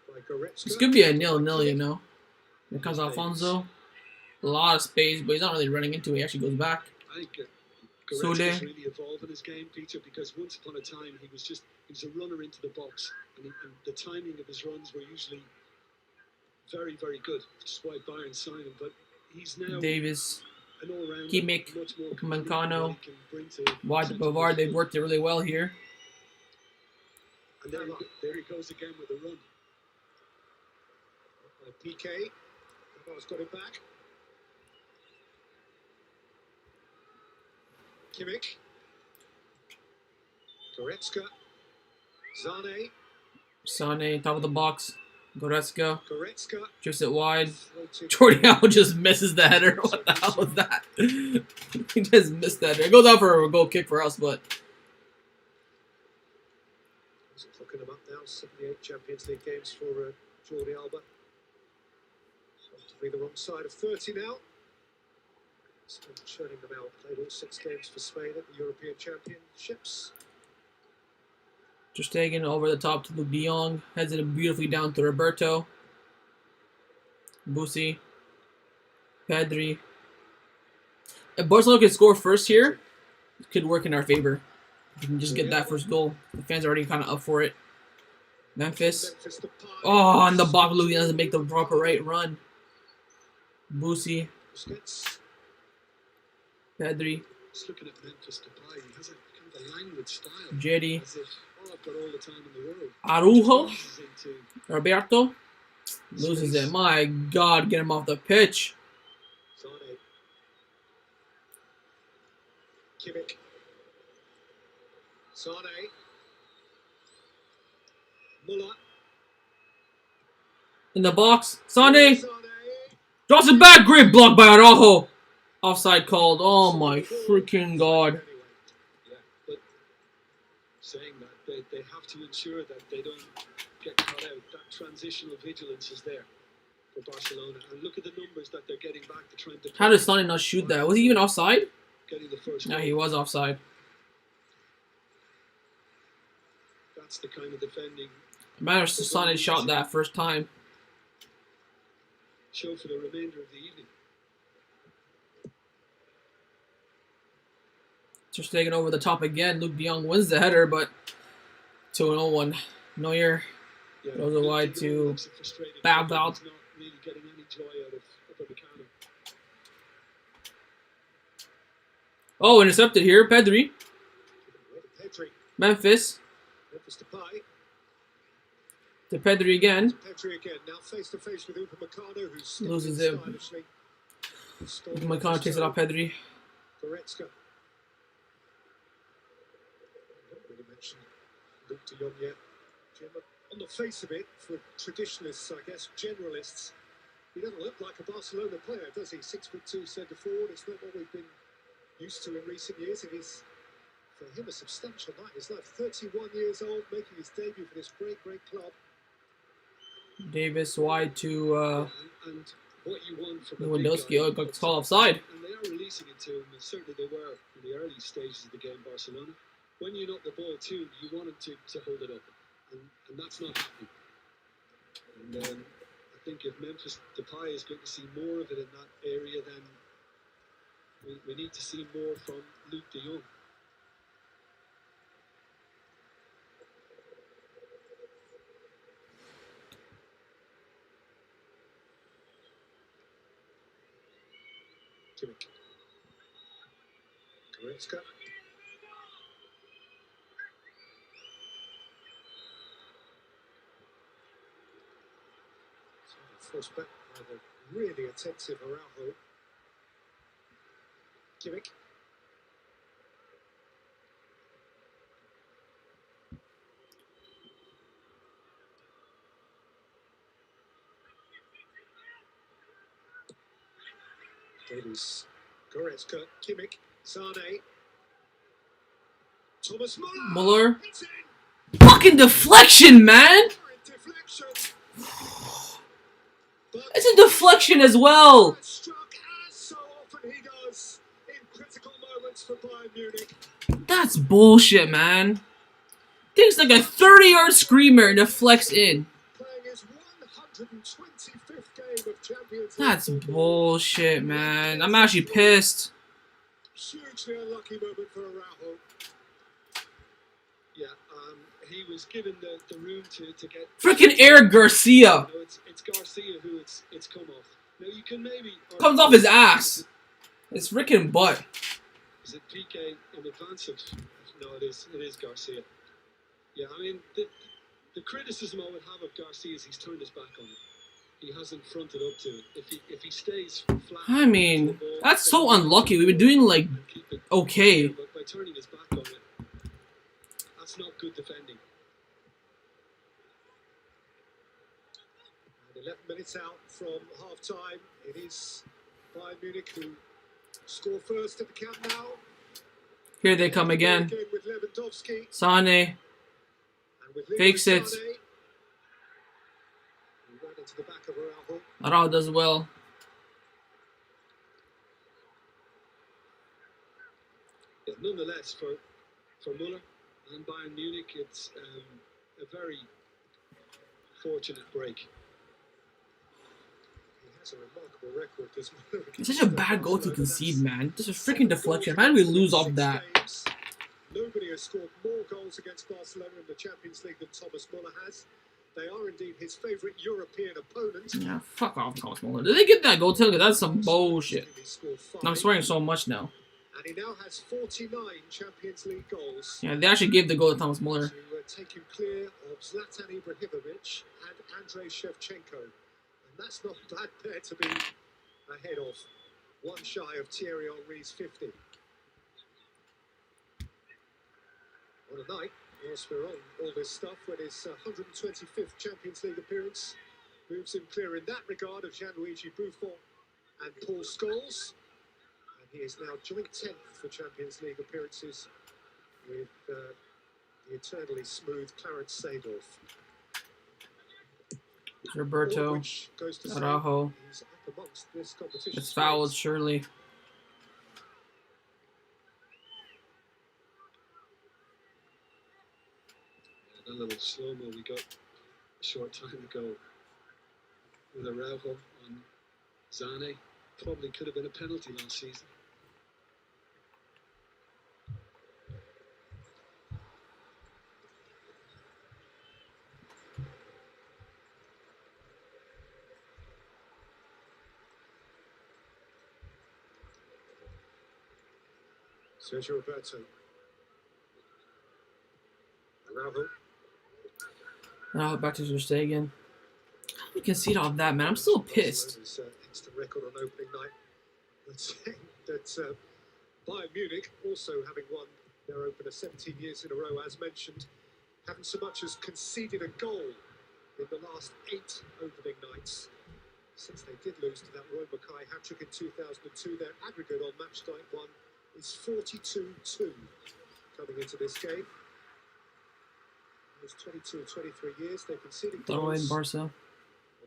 B: By Goretzka.
A: this could be a 0-0, you know. Here comes Alfonso. A lot of space, but he's not really running into it. He actually goes back.
D: I think
A: Sule.
D: Goretzka's really evolved in his game, Peter, because once upon a time he was a runner into the box, and the timing of his runs were usually very, very good, which is why Bayern signed him. But he's now
A: Davis,
D: an all-rounder,
A: Kimmich,
D: much more
A: Mancano,
D: complete, he can bring to
A: wide to
D: central
A: Bavard. They've
D: midfield.
A: worked it really well here.
D: And there he goes again with a run.
B: PK. Pavard's got it back. Kimmich. Goretzka. Zane.
A: Sane, top of the box. Goretzka,
B: Goretzka.
A: drifts it wide.
B: Floating.
A: Jordi Alba just misses the header. What the hell was that? He just missed that header. It goes out for a goal kick for us, but
B: Looking them up now. 78 Champions League games for Jordi Alba. Comfortably the wrong side of 30 now. Still churning them out. Played all 6 games for Spain at the European Championships.
A: just taking over the top to Luke de Jong. Heads it beautifully down to Roberto. Busi. Pedri. If Barcelona can score first here, it could work in our favor. We can just get that first goal. The fans are already kind of up for it. Memphis.
B: Memphis to Pai.
A: Oh, and the Babalu doesn't make the proper right run. Busi.
B: Busquets.
A: Pedri.
D: Just looking at Memphis Depay, he has a kind of a languid style.
A: Jetty.
D: As if, oh, I've got all the time in the world.
A: Araujo.
D: Passes into
A: Roberto. Loses it. My God, get him off the pitch.
B: Zane. Kimmich. Zane. Muller.
A: In the box. Sane.
B: Zane.
A: Drops it back. Great block by Araujo. Offside called. Oh my freaking God.
D: yeah, but saying that they have to ensure that they don't get caught out. That transitional vigilance is there. for Barcelona. And look at the numbers that they're getting back to trying to.
A: How did Sonny not shoot that? Was he even offside?
D: Getting the first
A: No,
D: goal.
A: he was offside.
D: That's the kind of defending.
A: Matters to Sonny shot that first time.
D: Show for the remainder of the evening.
A: Just taking over the top again. Luke de Jong wins the header, but 2-0-1. Neuer
D: Yeah,
A: throws it wide to Babel.
D: Not really getting any joy out of Upamecano.
A: Oh, intercepted here. Pedri.
B: Pedri.
A: Memphis.
B: Memphis Depay.
A: To Pedri again.
B: Pedri again. Now face to face with Upamecano, who's
A: Loses him.
B: stylishly.
A: Upamecano takes it off Pedri.
B: Goretzka. I haven't really mentioned Luke de Jong yet. Jim, on the face of it, for traditionalists, I guess, generalists, he doesn't look like a Barcelona player, does he? 6'2" centre forward. It's not what we've been used to in recent years. It is, for him, a substantial night. He's like 31 years old, making his debut for this great, great club.
A: Davis wide to
D: And what you want from
A: Lewandowski. Oh, got called offside.
D: And they are releasing it to him, and certainly they were in the early stages of the game, Barcelona. When you knock the ball to him, you want him to hold it up. And that's not happening. And I think if Memphis Depay is going to see more of it in that area, then we need to see more from Luke de Jong.
B: Goretzka. Forced back by the really attentive Araujo. Kimmich. Davies. Goretzka. Kimmich. Sane. Thomas
A: Muller.
B: It's in.
A: Fucking deflection, man!
B: Deflection. But
A: It's a deflection as well!
B: struck as so often he does in critical moments for Bayern Munich.
A: That's bullshit, man. Takes like a 30-yard screamer and deflects in.
B: Playing his 125th game of Champions League
A: That's
B: football.
A: bullshit, man. I'm actually pissed.
B: Hugely unlucky moment for Araujo.
D: Yeah, he was given the room to get.
A: Freaking Eric Garcia.
D: No, it's Garcia who it's come off. Now you can maybe
A: Comes off his ass. It's freaking butt.
D: Is it PK in advance of? No, it is Garcia. Yeah, I mean the criticism I would have of Garcia is he's turned his back on it. He hasn't fronted up to it. If he stays flat.
A: I mean, that's so unlucky. We've been doing like
D: and keep it
A: okay.
D: But by turning his back on it, that's not good defending.
B: And 11 minutes out from half time. It is Bayern Munich who score first at the Camp Nou.
A: Here they come again.
B: With Lewandowski
A: Sane.
B: and with
A: Fakes
B: Leroy
A: it.
B: Sané. He ran into the back of Araujo.
A: Araujo does well.
D: Yeah, nonetheless, for Muller and Bayern Munich, it's a very fortunate break.
B: He has a remarkable record. This
A: It's such a bad goal to concede, man. Just a freaking deflection. How did we lose off that?
B: Nobody has scored more goals against Barcelona in the Champions League than Thomas Muller has. They are indeed his favourite European opponent.
A: Yeah, fuck off, Thomas Muller. Did they get that goal too? That's some bullshit.
B: He scored 5.
A: I'm swearing so much now.
B: And he now has 49 Champions League goals
A: Yeah, they actually gave the goal to Thomas
B: to
A: Muller.
B: take him clear of Zlatan Ibrahimovic and Andrei Shevchenko. And that's not a bad pair to be ahead of. One shy of Thierry Henry's 50. What a night. Whilst we're on all this stuff, when his 125th Champions League appearance moves him clear in that regard of Gianluigi Buffon and Paul Scholes. And he is now joint 10th for Champions League appearances with the eternally smooth Clarence Seedorf.
A: It's
B: All of
A: Roberto.
B: which goes to say
A: Araujo.
B: he's up amongst this competition.
A: It's fouled, surely.
D: That little slow-mo we got a short time ago with Araujo on Zane probably could have been a penalty last season.
B: Sergio Roberto. Araujo.
A: Now back to Ter Stegen. We concede off that, man. I'm still pissed.
B: Barcelona's instant record on opening night. Let's say that Bayern Munich, also having won their opener 17 years in a row, as mentioned, haven't so much as conceded a goal in the last 8 opening nights. Since they did lose to that Roy Mackay hat-trick in 2002, their aggregate on match night 1 is 42-2 coming into this game. Those 22 23 years, they've conceded goals
A: In Barca.
B: on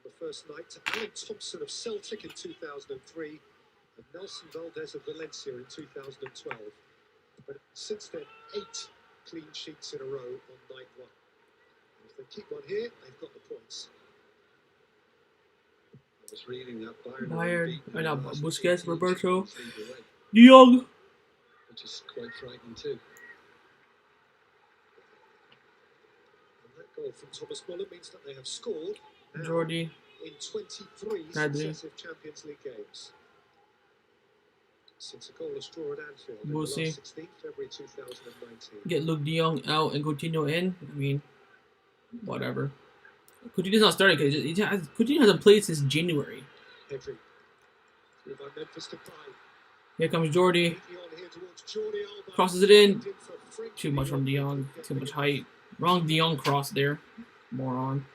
B: the first night to Alan Thompson of Celtic in 2003 and Nelson Valdez of Valencia in 2012. But since then, 8 clean sheets in a row on night 1. And if they keep one here, they've got the points.
D: I was reading that
A: Bayern. I know,
D: last
A: Busquets,
D: 18
A: Roberto.
D: Champions League away,
A: De Jong.
D: which is quite frightening too.
B: And that goal from Thomas Muller means that they have scored now
A: Jordi.
B: in 23
A: Pedri.
B: successive Champions League games. Since a goalless draw at Anfield in the
A: Busi.
B: last 16th February 2019.
A: Get Luke De Jong out and Coutinho in. I mean, whatever. Coutinho's not starting because Coutinho hasn't played since January.
B: Pedri. Through by Memphis Depay.
A: Here comes Jordi.
B: Quickly on here towards Jordi Alba.
A: Crosses it in.
B: For Frenkie
A: Too much from De Jong.
B: Get
A: Too
B: the
A: much
B: goal.
A: height. Wrong De Jong cross there. Moron.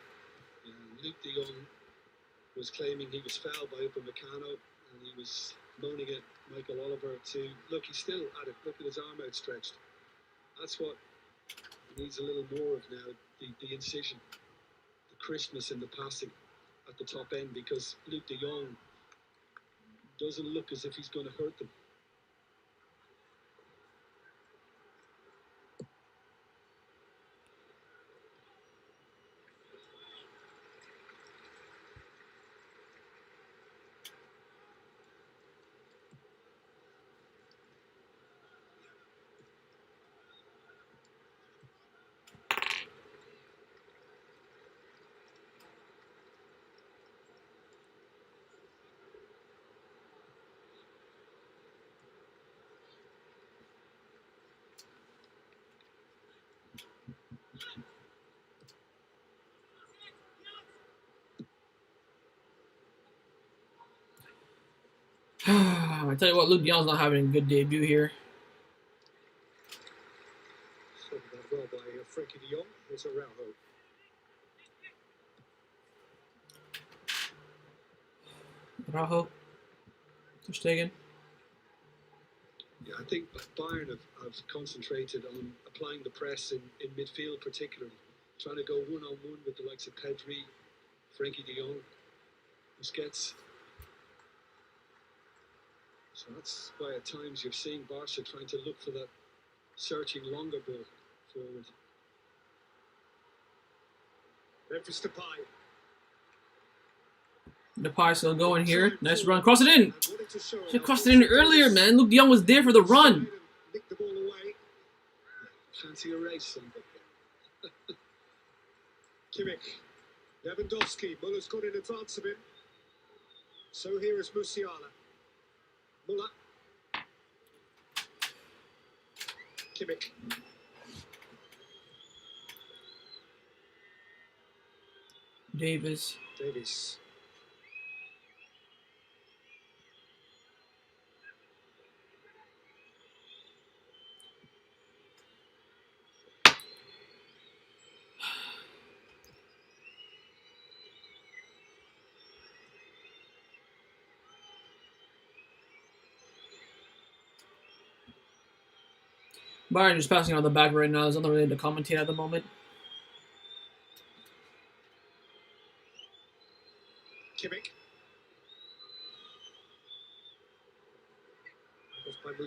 D: Luke de Jong was claiming he was fouled by Upamecano, and he was moaning at Michael Oliver to look. He's still at it. Look at his arm outstretched. That's what he needs a little more of now. The incision, the crispness in the passing at the top end, because Luke de Jong doesn't look as if he's going to hurt them.
A: I tell you what, Luke De Jong's not having a good debut here.
B: Sorted that well by Frenkie de Jong. Here's Araujo.
A: Araujo. Ter Stegen.
D: Yeah, I think Bayern have concentrated on applying the press in midfield, particularly trying to go one-on-one with the likes of Pedri, Frenkie de Jong, Busquets. So that's why at times you're seeing Barca trying to look for that searching longer ball forward.
B: Memphis Depay.
A: Depay still going here. Nice run. Cross it in.
B: And wanting to show
A: Should
B: how
A: crossed it in earlier, man. Luke De Jong was there for the run.
B: Nick the ball away.
D: Fancy a race, son.
B: Kimmich. Lewandowski. Muller's got in advance of him. So here is Musiala. Muller. Kimmich.
A: Davis.
B: Davies.
A: Bayern just passing on the back right now. There's nothing really to commentate at the moment.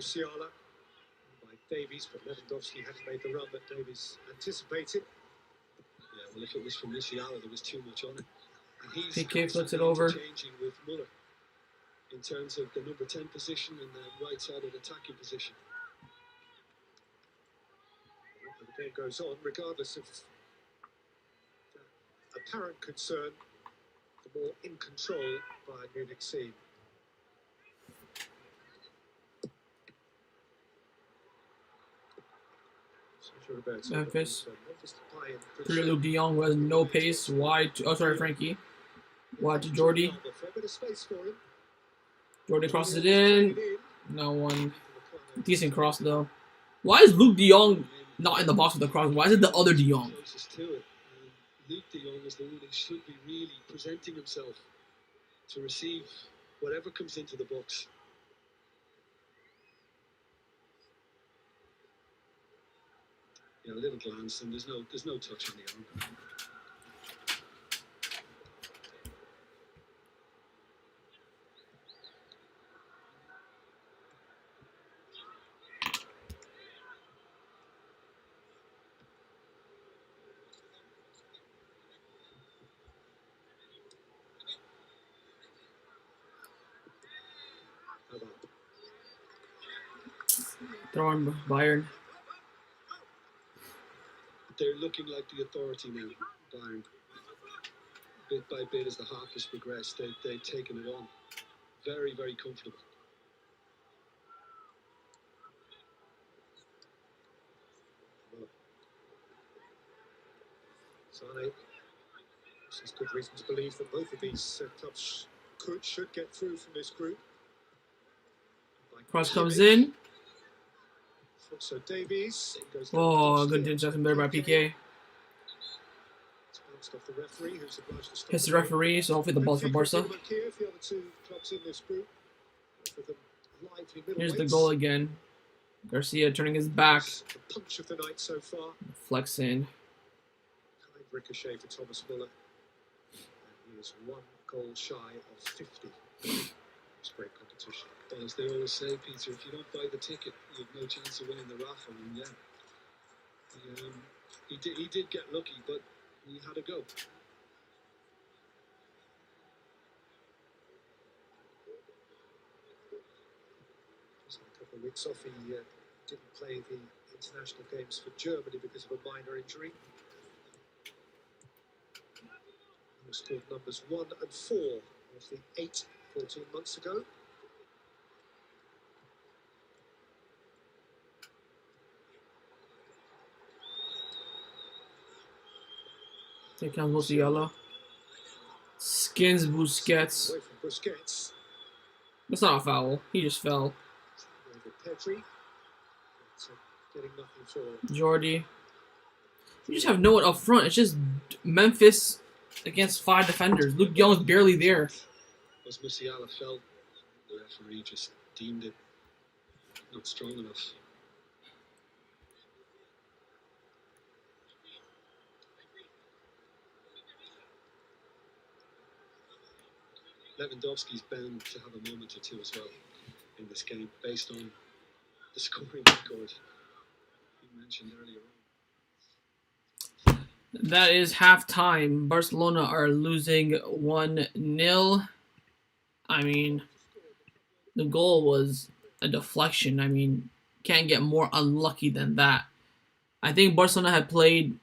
B: Musiala by Davies, but Lewandowski hadn't made the run that Davies anticipated.
D: Yeah, well, if it was from Musiala, there was too much on it. And he's
A: PK flips it
D: constantly
A: over.
D: interchanging with Muller in terms of the number 10 position and the right-sided attacking position.
B: And the game goes on, regardless of apparent concern, the more in control by Munich seem.
A: Memphis. Through Luke de Jong, who has no pace. Wide to, oh, sorry, Frankie. Wide to Jordy. Jordy crosses it in. No one. Decent cross, though. Why is Luke de Jong not in the box with the cross? Why is it the other de Jong?
D: Closest to it. Luke de Jong is the one who should be really presenting himself to receive whatever comes into the box. Yeah, a little glance, and there's no touch on the arm.
A: Throwing Bayern.
D: They're looking like the authority now, Bayern. Bit by bit, as the half has progressed, they've taken it on. Very, very comfortable.
B: Sane, there's good reason to believe that both of these clubs should get through from this group.
A: Cross comes in.
B: So Davies goes
A: Oh, good interception there by PK.
B: off the referee, who's obliged to stop
A: Hits the referee, so hopefully the ball's for Barca. Here's the goal again. Garcia turning his back.
B: The punch of the night so far.
A: Flex in.
B: Kind ricochet for Thomas Muller. And he is one goal shy of 50. It's great competition.
D: Well, as they always say, Peter, if you don't buy the ticket, you have no chance of winning the raffle. And yeah, he did get lucky, but he had a go.
B: Just a couple of weeks off, he didn't play the international games for Germany because of a minor injury. He scored numbers 1 and 4 of the 8 14 months ago.
A: Here comes Musiala. Skins Busquets.
B: Away from Busquets.
A: That's not a foul. He just fell.
B: Petri. Getting nothing for it.
A: Jordy. You just have no one up front. It's just Memphis against 5 defenders. Luke Young's barely there.
D: As Musiala felt, the referee just deemed it not strong enough. Lewandowski's bound to have a moment or two as well in this game, based on the scoring record you mentioned earlier on.
A: That is halftime. Barcelona are losing 1-0. I mean, the goal was a deflection. I mean, can't get more unlucky than that. I think Barcelona had played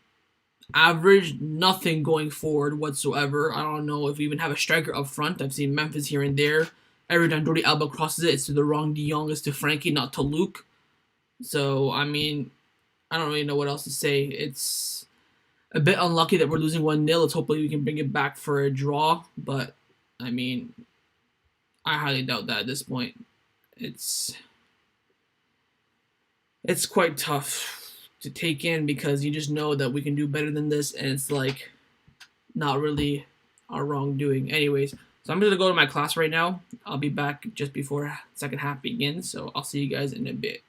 A: average, nothing going forward whatsoever. I don't know if we even have a striker up front. I've seen Memphis here and there. Every time Jordi Alba crosses it, it's to the wrong de Jong. It's to Frankie, not to Luke. So, I mean, I don't really know what else to say. It's a bit unlucky that we're losing 1-0. Let's hopefully we can bring it back for a draw. But, I mean, I highly doubt that at this point. It's quite tough to take in because you just know that we can do better than this, and it's like not really our wrongdoing. Anyways, so I'm going to go to my class right now. I'll be back just before second half begins, so I'll see you guys in a bit.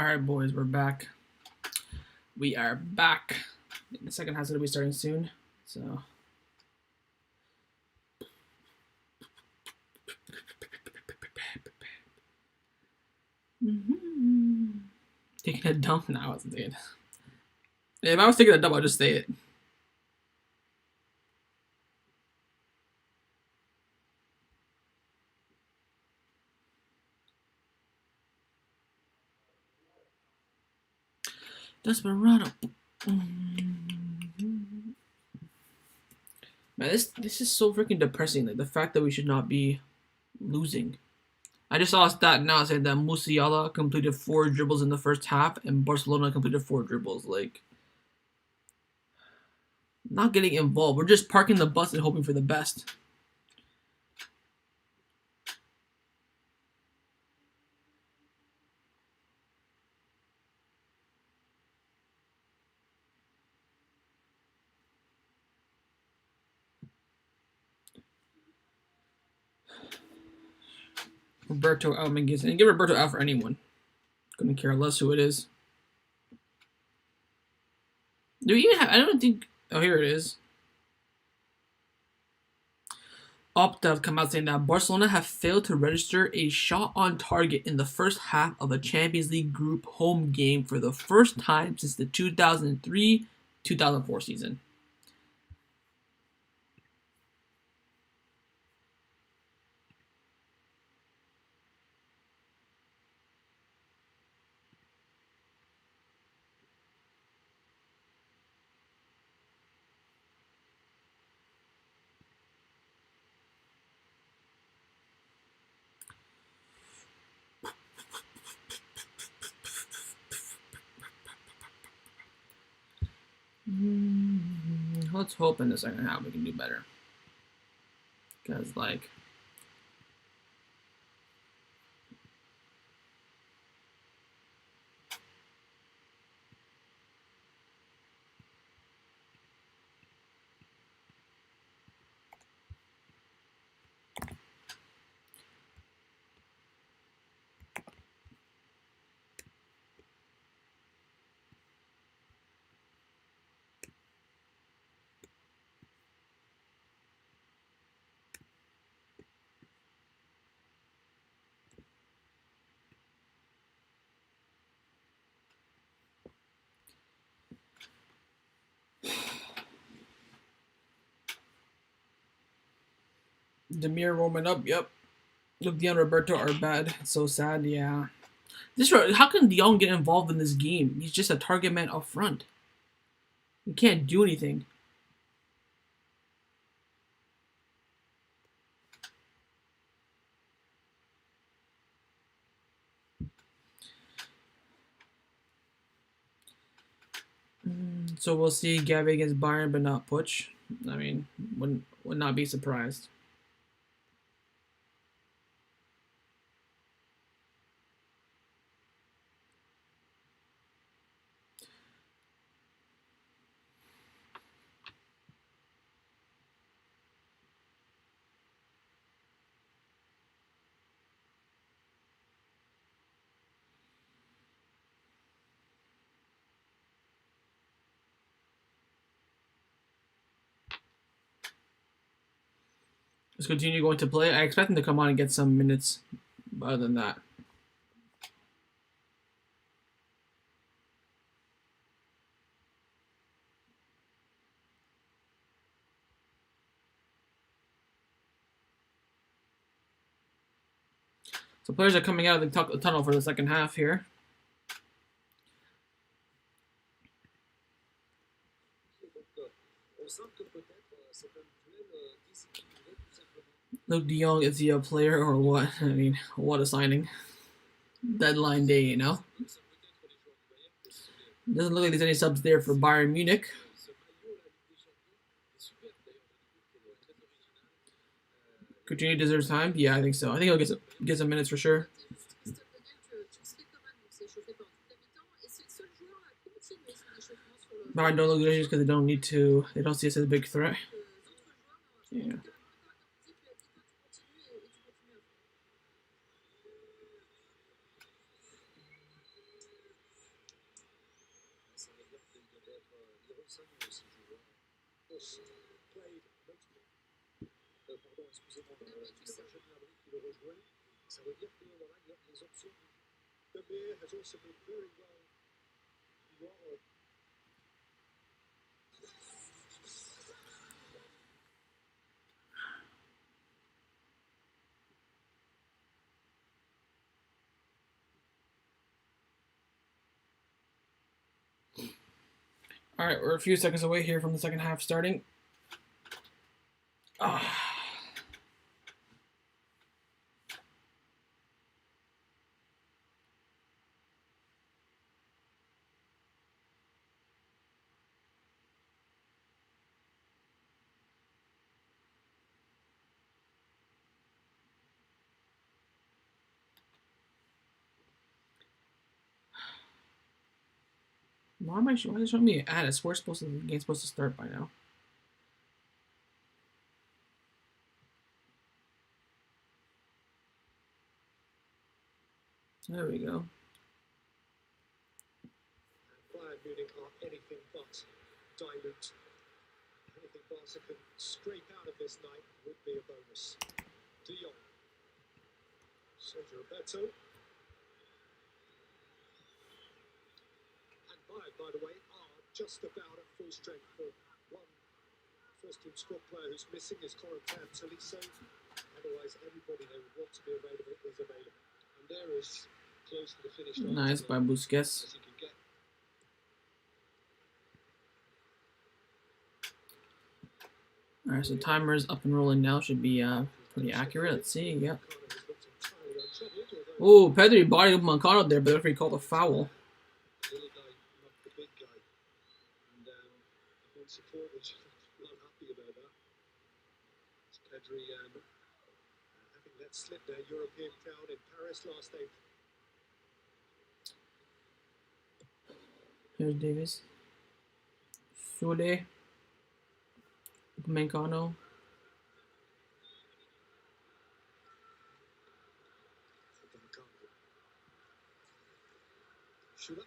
A: Alright, boys, we're back. We are back. The second half's going to be starting soon. So. Taking a dump? No, I wasn't taking it. If I was taking a dump, I'd just say it. Desperado. Man, this is so freaking depressing. Like the fact that we should not be losing. I just saw a stat now saying that Musiala completed 4 dribbles in the first half and Barcelona completed 4 dribbles. Like, not getting involved. We're just parking the bus and hoping for the best. Roberto out and get Roberto out for anyone. Couldn't care less who it is. Do we even have? I don't think. Oh, here it is. Opta have come out saying that Barcelona have failed to register a shot on target in the first half of a Champions League group home game for the first time since the 2003-2004 season. Let's hope in the second half we can do better. Because, like... Demir warming up, yep. Look, Dion Roberto are bad. It's so sad, yeah. How can Dion get involved in this game? He's just a target man up front. He can't do anything. So we'll see Gavi against Bayern, but not Puch. I mean, would not be surprised. Let's continue going to play. I expect him to come on and get some minutes. But other than that. So players are coming out of the tunnel for the second half here. Luke De Jong, is he a player or what? I mean, what a signing. Deadline day, you know? Doesn't look like there's any subs there for Bayern Munich. Coutinho deserves time? Yeah, I think so. I think he'll get some minutes for sure. Bayern don't look good just because they don't need to. They don't see us as a big threat. Yeah.
B: Demir has also been very well.
A: All right, we're a few seconds away here from the second half starting. Why is it showing me ads? We're supposed to, the game's supposed to start by now. There we go.
B: Bayern Munich are anything but dilute. Anything Barca can scrape out of this night would be a bonus. De Jong. Sergio Roberto. And Bayern, by the way, are just about at full strength. For one first-team squad player who's missing is Corentin Tolisso. Otherwise, everybody they would want to be available is available.
D: And there is close to the finish line.
A: Nice by Busquets.
D: As you can get.
A: All right, so timer's up and rolling now. Should be pretty accurate. Let's see. Yep. Oh, Pedri bodied up Mancano there, but the referee called a foul.
D: The little guy, not the big guy. And the home supporters are not happy about that. It's Pedri having
B: let slip their European crown in Paris last April.
A: Here's Davis. Sule. Mancano.
B: Shula.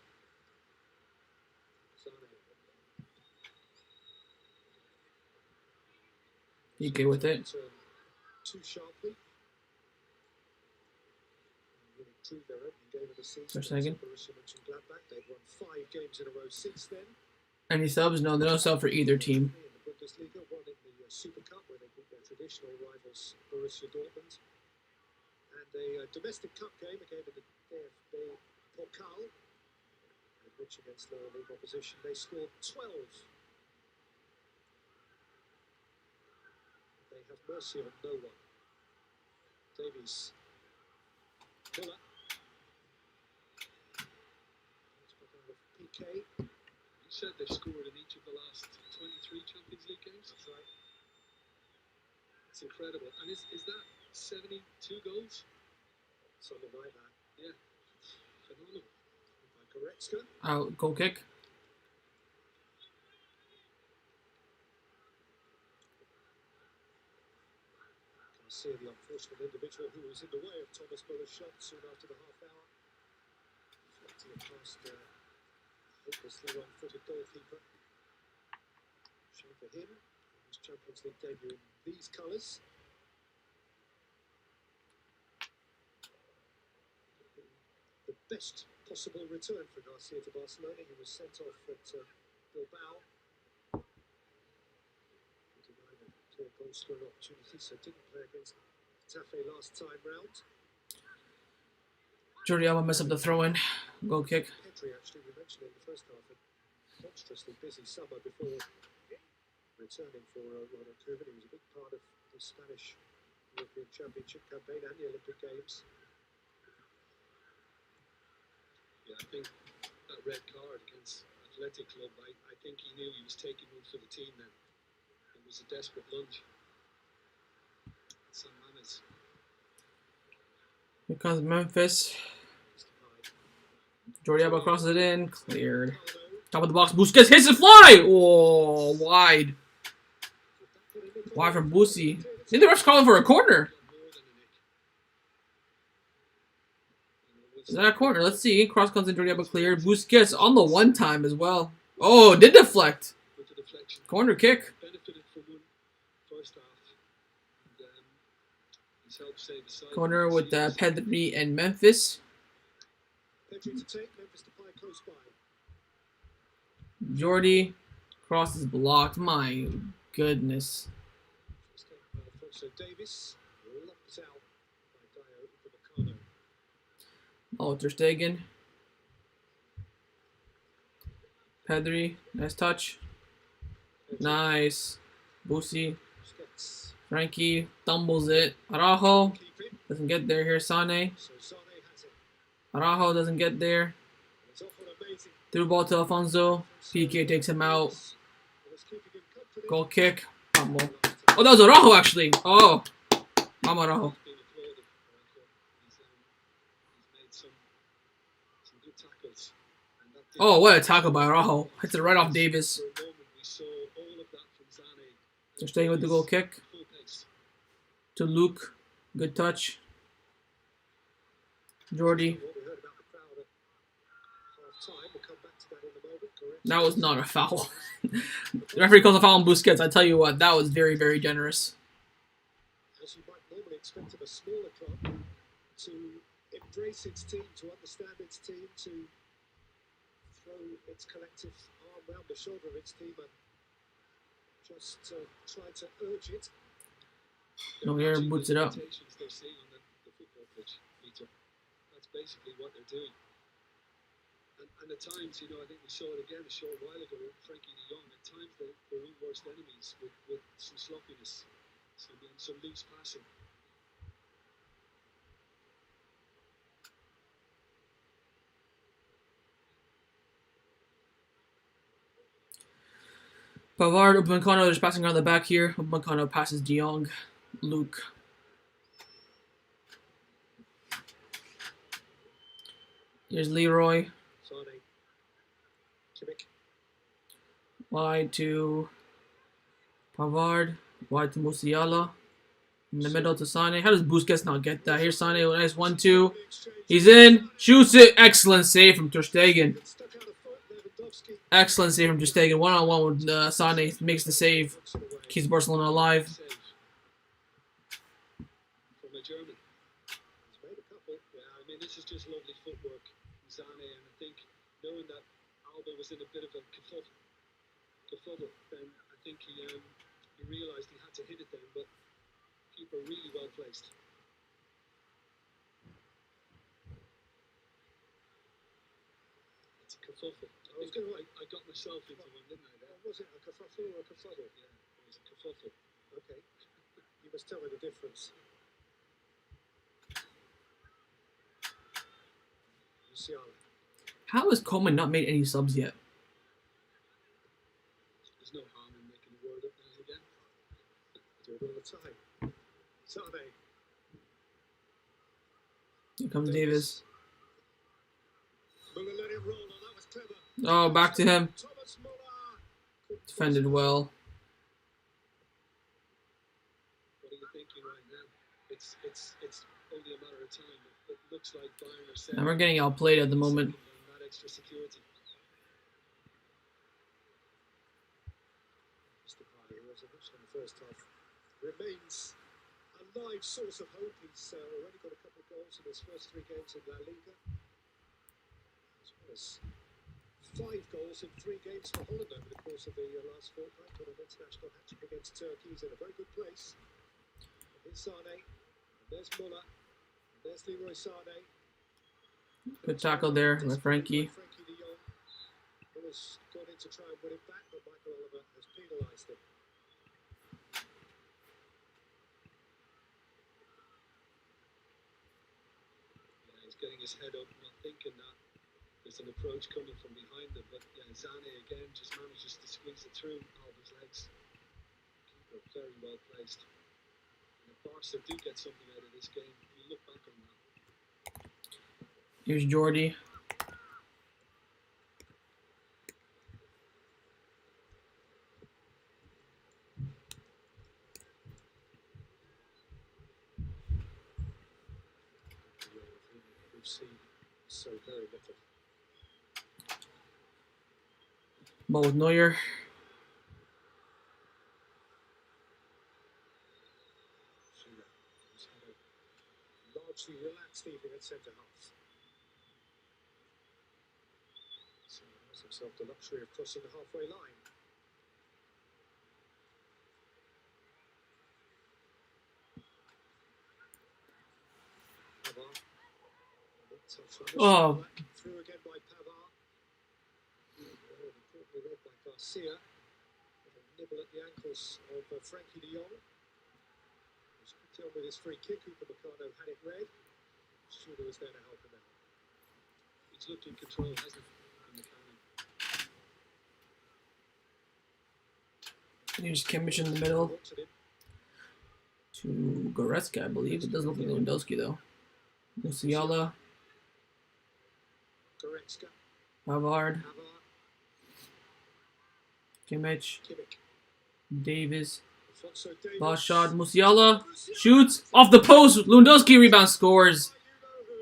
A: PK with it.
B: Too sharply. Drew their opening game of the season.
A: For a second.
B: They've won 5 games in a row since then.
A: Any subs? No, they don't sub for either team.
B: In the Bundesliga, one in the Super Cup where they beat their traditional rivals Borussia Dortmund, and a domestic cup game again in the DFB Pokal, in which against lower league opposition they scored 12. They have mercy on no one. Davies. Miller. PK.
D: You said they've scored in each of the last 23 Champions League games.
B: That's right.
D: It's incredible. And is that 72 goals?
B: Something like that.
D: Yeah. Phenomenal.
B: By Goretzka.
A: Out, goal kick.
B: Can see the unfortunate individual who was in the way of Thomas Muller's shot soon after the half hour. Deflecting it past hopelessly wrong-footed goalkeeper. Shame for him. His Champions League debut in these colours. The best possible return for Garcia to Barcelona. He was sent off at Bilbao. He denied a clear goal scoring opportunity, so didn't play against Tafe last time round.
A: Jordi Alba messed up the throw-in. Goal kick.
B: Pedri, actually, we mentioned in the first half, a monstrously busy summer before returning for Ronald Koeman. He was a big part of the Spanish European Championship campaign and the Olympic Games.
D: Yeah, I think that red card against Athletic Club, I think he knew he was taking one for the team then. It was a desperate lunge. Some manners.
A: Here comes Memphis. Jordi Alba crosses it in. Cleared. Top of the box. Busquets hits it fly! Oh, wide. Wide from Busi. I think the ref's calling for a corner. Is that a corner? Let's see. Cross comes in. Jordi Alba cleared. Busquets on the one time as well. Oh, did deflect.
D: with the deflection.
A: Corner kick.
D: Benefited from one first half. And, he's helped save the side.
A: Corner with Pedri and Memphis.
B: Pedri to take, Memphis to play close by.
A: Jordi. Cross is blocked. My goodness.
B: First time by Alfonso Davis. Locked out by Dio Upamecano.
A: Oh, Ter Stegen. Pedri. Nice touch. Nice. Busi.
B: Busquets.
A: Frankie tumbles it. Araujo
B: Keep it.
A: doesn't get there. Here, Sane.
B: So Sane has it.
A: Araujo doesn't get there.
B: It's off on amazing.
A: Through ball to Alfonso. PK takes him out.
B: It's keeping him confident.
A: Goal kick. Fumble. Oh, that was Araujo actually. Oh, Mama Araujo.
D: Being applauded. He's made some good tackles. And that did-
A: Oh, what a tackle by Araujo. Hits it right off Davis.
D: For a moment, we saw all of that from Zane.
A: They're staying with the goal kick.
D: Full pace.
A: To Luke. Good touch. Jordi.
B: What we heard about the crowd at half-time. We'll come back to that in a moment. Correct.
A: That was not a foul. The referee calls a foul on Busquets. I tell you what, that was very, very generous.
B: As you might normally expect of a smaller club, to embrace its team, to understand its team, to throw its collective arm round the shoulder of its team and just try to urge it.
A: No, here boots it up.
D: Limitations they're seeing on the football pitch, Peter. That's basically what they're doing. And at times, you know, I think we saw it again a short while ago with Frankie de Jong. At times, they're their own worst enemies with some sloppiness, some loose passing.
A: Pavard, Upamecano is passing around the back here. Upamecano passes De Jong. Luke. Here's Leroy.
B: Sane. Kimmich.
A: Wide to Pavard. Wide to Musiala. In the middle to Sane. How does Busquets not get that? Here's Sane. Nice 1-2. He's in. Shoots it. Excellent save from Ter Stegen.
B: Stuck out of foot, Lewandowski.
A: Excellent save from Ter Stegen. One-on-one with Sane. Makes the save.
B: Knocks it away.
A: Keeps Barcelona alive.
D: Save from a German.
B: He's made a couple.
D: Yeah, I mean, this is just lovely footwork from Zane, and I think knowing that Alba was in a bit of a kerfuffle, then I think he realised he had to hit it then, but keeper really well placed. It's a kerfuffle. I got myself into one, didn't I? There?
B: Was it a kerfuffle or a kerfuddle?
D: Yeah, it was a kerfuffle.
B: Okay. You must tell me the difference. Musiala.
A: How has Coleman not made any subs yet?
D: There's no harm in making a word up now and again.
B: Do it all the time. Sane.
A: Here comes Davis.
B: Muller let it roll. Oh, that was clever.
A: Oh, back to him.
B: Thomas Muller.
A: Defended well.
D: What are you thinking right now? It's only a matter of time. It looks like Bayern are set.
A: And we're getting outplayed at the moment.
D: That extra security.
B: Mr. Pye, who wasn't much in the first half, remains a live source of hope. He's already got a couple of goals in his first 3 games in La Liga, as well as 5 goals in 3 games for Holland over the course of the last fortnight. Got an international hat-trick against Turkey. He's in a very good place. And here's Sane, and there's Muller, and there's Leroy Sane.
A: Good tackle there by Frankie.
B: Frankie de Jong. Muller's gone in to try and win it back, but Michael Oliver has penalised him.
D: Yeah, he's getting his head up, not thinking that there's an approach coming from behind him. But yeah, Zane again just manages to squeeze it through Alba's legs. Keeper very well placed. And if Barca do get something out of this game, you look back on that.
A: Here's Jordi.
B: We've seen so very little.
A: Ball with Neuer.
B: Shearer, who's had a largely relaxed evening at centre half. So he has himself the luxury of crossing the halfway line. Pavard.
A: Oh.
B: Through again by Pavard. Importantly read by Garcia. With a nibble at the ankles of Frankie de Jong. He's picked on with his free kick. Upamecano had it read. Shearer was there to help him out.
D: He's looked in control, hasn't he?
A: Here's Kimmich in the middle
B: Looked at him.
A: to Goretzka, I believe. It doesn't look like Lewandowski, though. Musiala,
B: Goretzka.
A: Pavard,
B: Pavard.
A: Kimmich,
B: Kimmich.
A: Davis,
B: Alphonso Davies.
A: ball shot, Musiala, shoots, off the post, Lewandowski rebound, scores.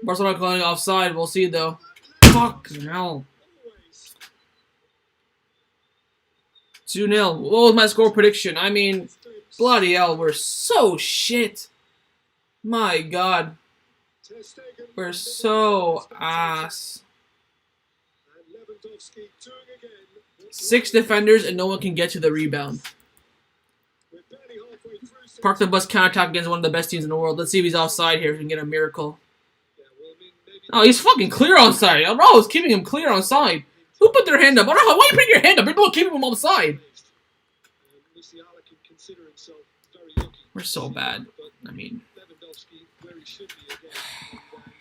A: Barcelona calling offside, we'll see, though. Fuck, no. 2-0. What was my score prediction? I mean, bloody hell, we're so shit. My God. We're so ass. 6 defenders and no one can get to the rebound. Park the bus counterattack against one of the best teams in the world. Let's see if he's offside here. If we can get a miracle. Oh, he's fucking clear onside. Bro, I was keeping him clear onside. Who put their hand up? Why are you putting your hand up? You're not keeping him onside. We're so bad. I mean,
D: Lewandowski where he should be again. And,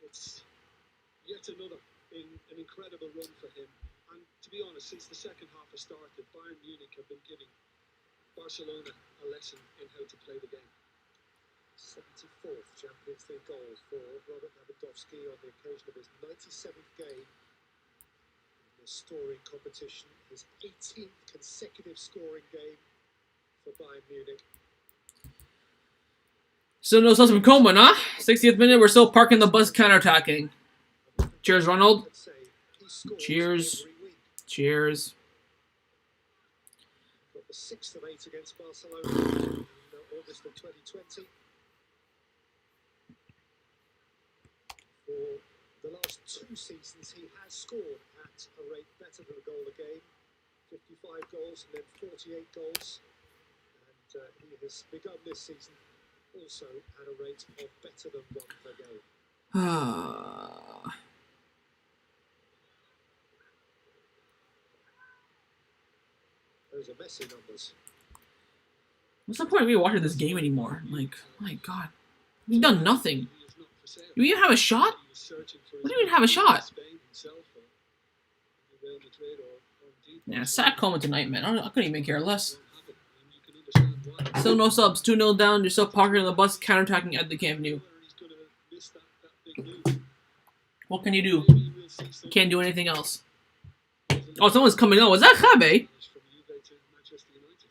D: it's yet another an incredible run for him. And to be honest, since the second half has started, Bayern Munich have been giving Barcelona a lesson in how to play the game.
B: 74th Champions League goal for Robert Lewandowski on the occasion of his 97th game in the scoring competition. His 18th consecutive scoring game for Bayern Munich.
A: still no subs from Coleman, huh? 60th minute, we're still parking the bus counterattacking. Cheers, Ronald.
B: I'd say he scores
A: Cheers.
B: every week.
A: Cheers.
B: Got the 6th of 8 against Barcelona in August of 2020. For the last 2 seasons, he has scored at a rate better than a goal a game. 55 goals and then 48 goals. And he has begun this season also at a rate of better than 1 per game. Those are Messi numbers.
A: What's the point of me watching this game anymore? Like, my God. We've done nothing.
D: He is not for sale.
A: Do we even have a shot?
D: He was searching for
A: We
D: his
A: don't even have a shot.
D: Spain himself or Real Madrid or indeed
A: Yeah, sack Coleman tonight, man. I couldn't even care less.
D: don't have it. And you can understand why.
A: Still no subs. 2-0 down. You're still parking the bus counterattacking at the Camp Nou.
D: He's going to miss that big move.
A: What can you do?
D: Maybe we'll see some
A: Can't do anything else. Oh, someone's coming on. Was that Gabe?
D: from Juve to Manchester United.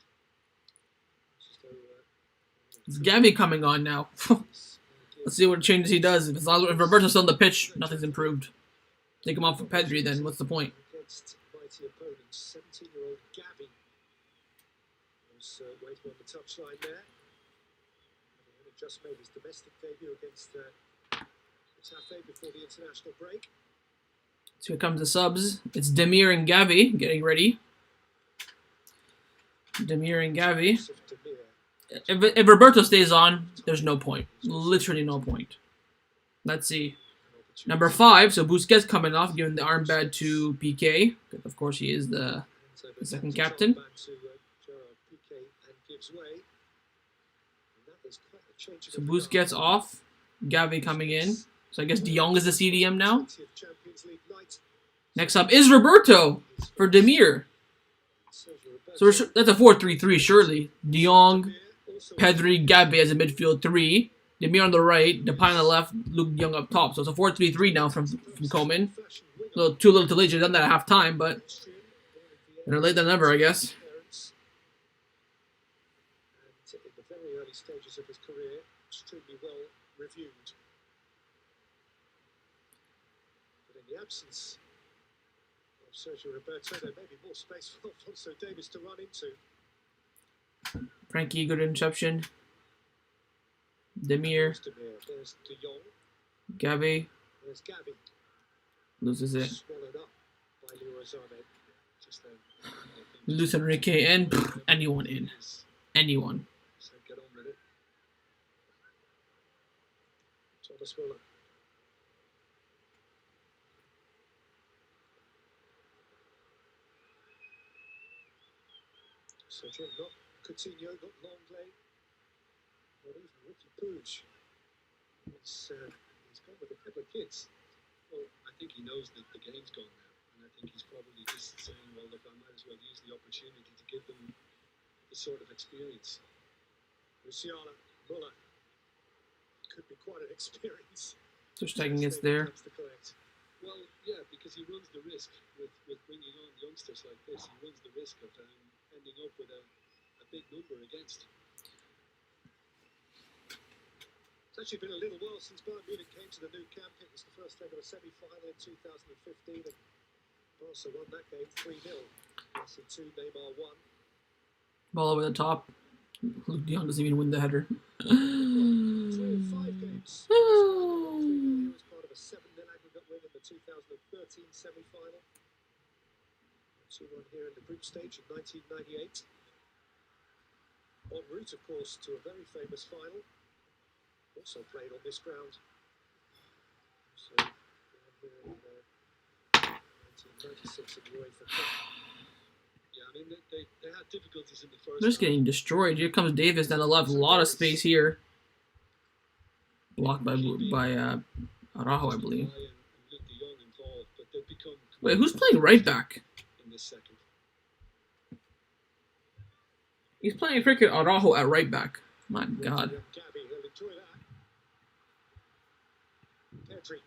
A: It's Gabby coming on now. Let's see what changes he does. If Roberto's still on the pitch, nothing's improved. Take him off for Pedri, then what's the point?
B: Against mighty opponents, 17-year-old Gavi was waiting on the touchline there. And he had just made his domestic debut against Getafe before the international break.
A: So here comes the subs. It's Demir and Gavi getting ready. Demir and Gavi.
B: Joseph Demir,
A: If Roberto stays on, there's no point. Literally no point. Let's see.
B: an opportunity.
A: Number 5, so Busquets coming off, giving the armband to PK. Of course, he is the
B: The
A: second captain.
B: To Gerard Piqué and gives way. And that is quite a change
A: So
B: of
A: Busquets off, Gavi coming in. So I guess De Jong is the CDM now.
B: 20th Champions League night.
A: Next up is Roberto for Demir. So that's a 4-3-3 surely. De Jong, Pedri, Gavi as a midfield 3. Demir on the right, Depay on the left, Luke Young up top. So it's a 4-3-3 now from Coleman. Too little too late. Should have done that at half time, but better late than never, I guess.
B: And in the very early stages of his career, extremely well reviewed. But in the absence of Sergio Roberto, there may be more space for Alphonso Davies to run into.
A: Frankie, good interception. Demir,
B: There's De Jong.
A: Gavi
B: There's Gavi.
A: loses it.
B: Swallowed up by Leroy Sané.
D: Just
A: Luis Enrique and anyone in. Anyone.
D: So get on with it.
B: Thomas Muller. Sergio, not Coutinho, not Longley, not even Ricky Puig. He's gone with a couple of kids.
D: Well, I think he knows that the game's gone now, and I think he's probably just saying, well, look, I might as well use the opportunity to give them the sort of experience.
B: Musiala, Muller. Could be quite an experience.
A: Just taking it there.
D: Well, yeah, because he runs the risk with bringing on youngsters like this. He runs the risk of ending up with a big number against.
B: It's actually been a little while since Bayern Munich came to the new camp. It was the first leg of a semi-final in 2015, and Barca won that game 3-0. Messi 2, Neymar 1.
A: Ball over the top. Luke de Jong doesn't even win the header.
B: 3 of 5 games. He was part of a 7-0 aggregate win in the 2013 semi-final. 2-1 here in the group stage in 1998. En route, of course, to a very famous final. Also played on this ground. So, here in 1996 in the UEFA Cup.
D: Yeah, I mean, they had difficulties in the first
A: They're just getting destroyed. Here comes Davis down the left. A lot of space here. Blocked by Araujo, I believe. Wait, who's playing right back?
D: In this second.
A: He's playing freaking Araujo at right back. My God.
B: Gavi, he'll enjoy that. Pedri.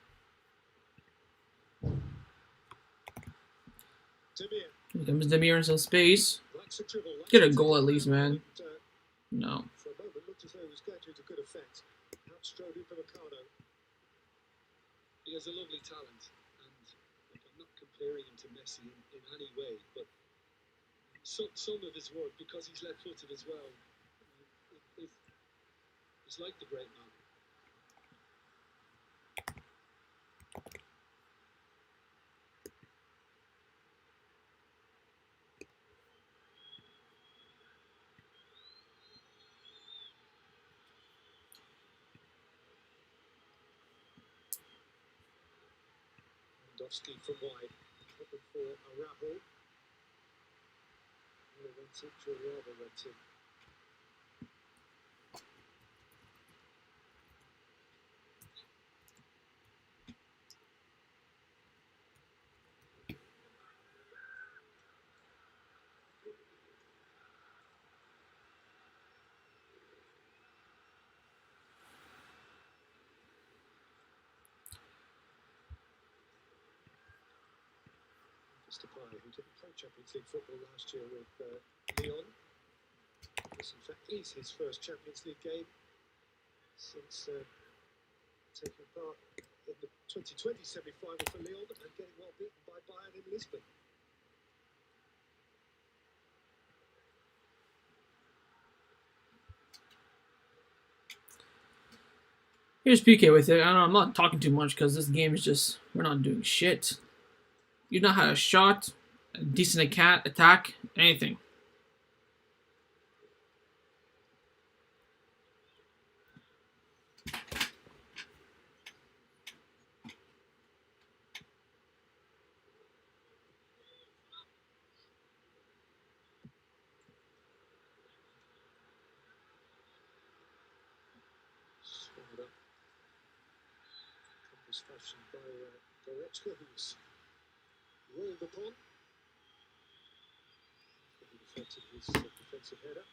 B: Demir.
A: Here comes Demir in some space.
B: Likes a dribble, likes
A: Get a
B: to
A: goal
B: take
A: at
B: it
A: least,
B: around,
A: man.
B: and,
A: No.
B: for a moment, looked as though he was going to good effect. Outstrode Upamecano.
D: He has a lovely talent, and look, I'm not comparing him to Messi in any way, but some of his work, because he's left-footed as well, it's like the great man.
B: Lewandowski from wide. Looking for Araujo. Went in, Jorraba went in. Depay, who didn't play Champions League football last year with Lyon. This, in fact, is his first Champions League game since taking part in the 2020 semi-final for Lyon and getting well beaten by Bayern in Lisbon.
A: Here's PK with it. I don't know, I'm not talking too much because this game is just, we're not doing shit. You know how to shot, a decent attack, anything.
B: Swallowed up. Compass fashioned by Goretzka, who's rolled upon. Deflected his defensive header.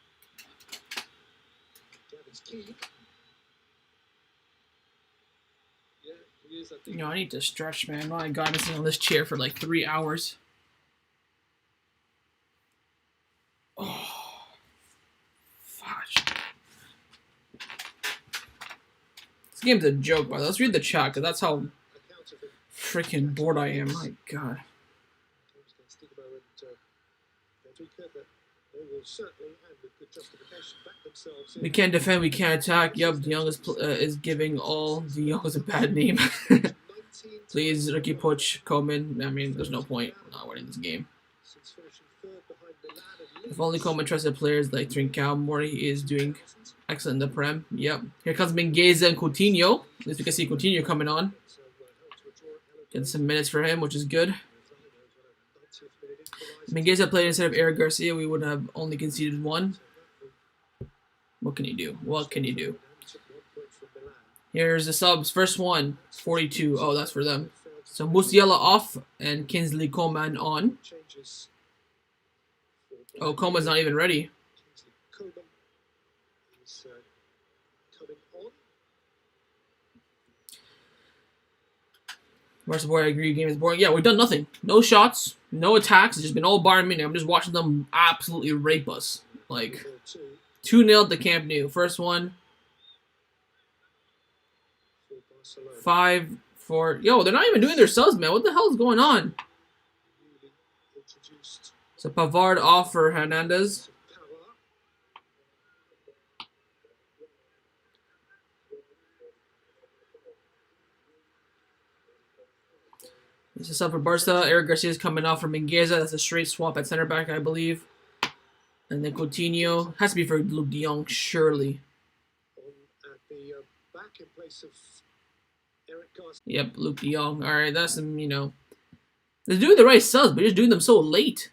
B: Gavin's key.
D: Yeah, he is, I think.
A: You know, I need to stretch, man. My God, I've been sitting on this chair for like 3 hours. Oh, fudge. This game's a joke, by the way. Let's read the chat, because that's how freaking bored I am. My God.
B: Benfica, but they will certainly, and with good justification, back themselves in.
A: We can't defend, we can't attack. Yup, De Jong is giving all De Jong is a bad name. Please, Ricky Puch, Koeman. I mean, there's no point not winning this game.
B: Since finishing third behind Milan and Leeds.
A: If only Koeman trusted players like Trincao, Mori is doing excellent in the Prem. Yep. Here comes Mingueza and Coutinho. At least we can see Coutinho coming on.
B: So, held to a draw at
A: Getting some minutes for him, which is good.
B: 90th minute equaliser.
A: Mingueza played instead of Eric Garcia. We would have only conceded one. What can you do? What can you do?
B: Took 1 point from Milan.
A: Here's the subs. First one, 42. Oh, that's for them. So Musiala off and Kingsley Coman on.
B: Changes for
A: Oh, Coman's not even ready.
B: Kingsley Coman is coming on.
A: Barca boy, I agree. Game is boring. Yeah, we've done nothing. No shots, no attacks. It's just been all Bayern Munich. I'm just watching them absolutely rape us. Like 2-0 at the Camp Nou. First one,
B: For Barcelona.
A: 5-4. Yo, they're not even doing their subs, man. What the hell is going on?
B: Newly introduced
A: So Pavard off for Hernandez.
B: power.
A: This is up for Barca. Eric Garcia is coming off for Mingueza. That's a straight swap at center back, I believe. And then Coutinho. Has to be for Luke de Jong, surely.
B: On at the back in place of Eric Garcia.
A: Yep, Luke de Jong. Alright, that's some, you know. They're doing the right subs, but they're just doing them so late.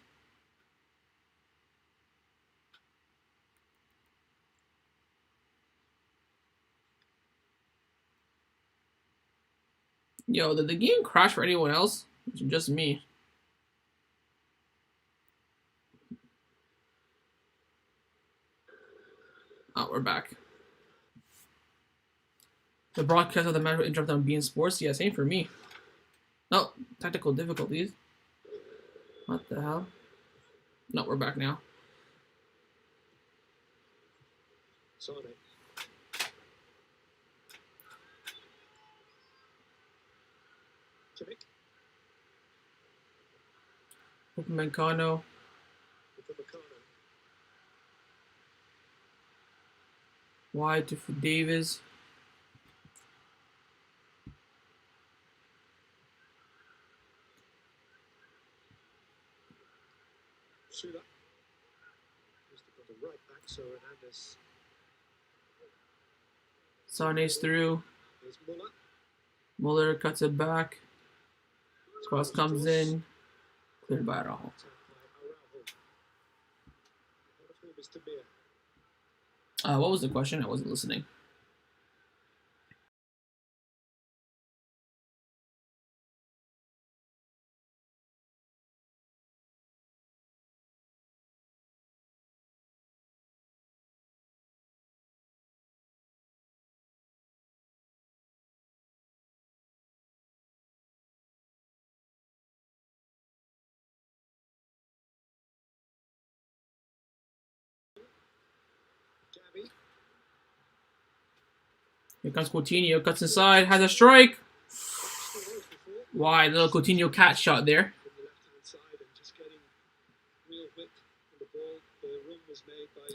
A: Yo, did the game crash for anyone else? It's just me. Oh, we're back. The broadcast of the match will interrupt on beIN Sports. Yeah, same for me. Oh, technical difficulties. What the hell? No, we're back now.
B: Sane. Kimmich.
A: Upamecano.
B: Upamecano.
A: Wide to Davis.
B: Sula. Just got the right back, so Hernandez.
A: Sane's through.
B: There's Muller.
A: Muller cuts it back. Cross comes in. Cleared by Araujo.
B: Attack by Araujo. One of whom is Demir.
A: What was the question? I wasn't listening.
B: Gabby.
A: Here comes Coutinho. Cuts inside. Has a strike.
B: Still those before.
A: Wide. Little Coutinho cat shot there.
B: From the left-hand side and just getting real width on the ball. The run was made by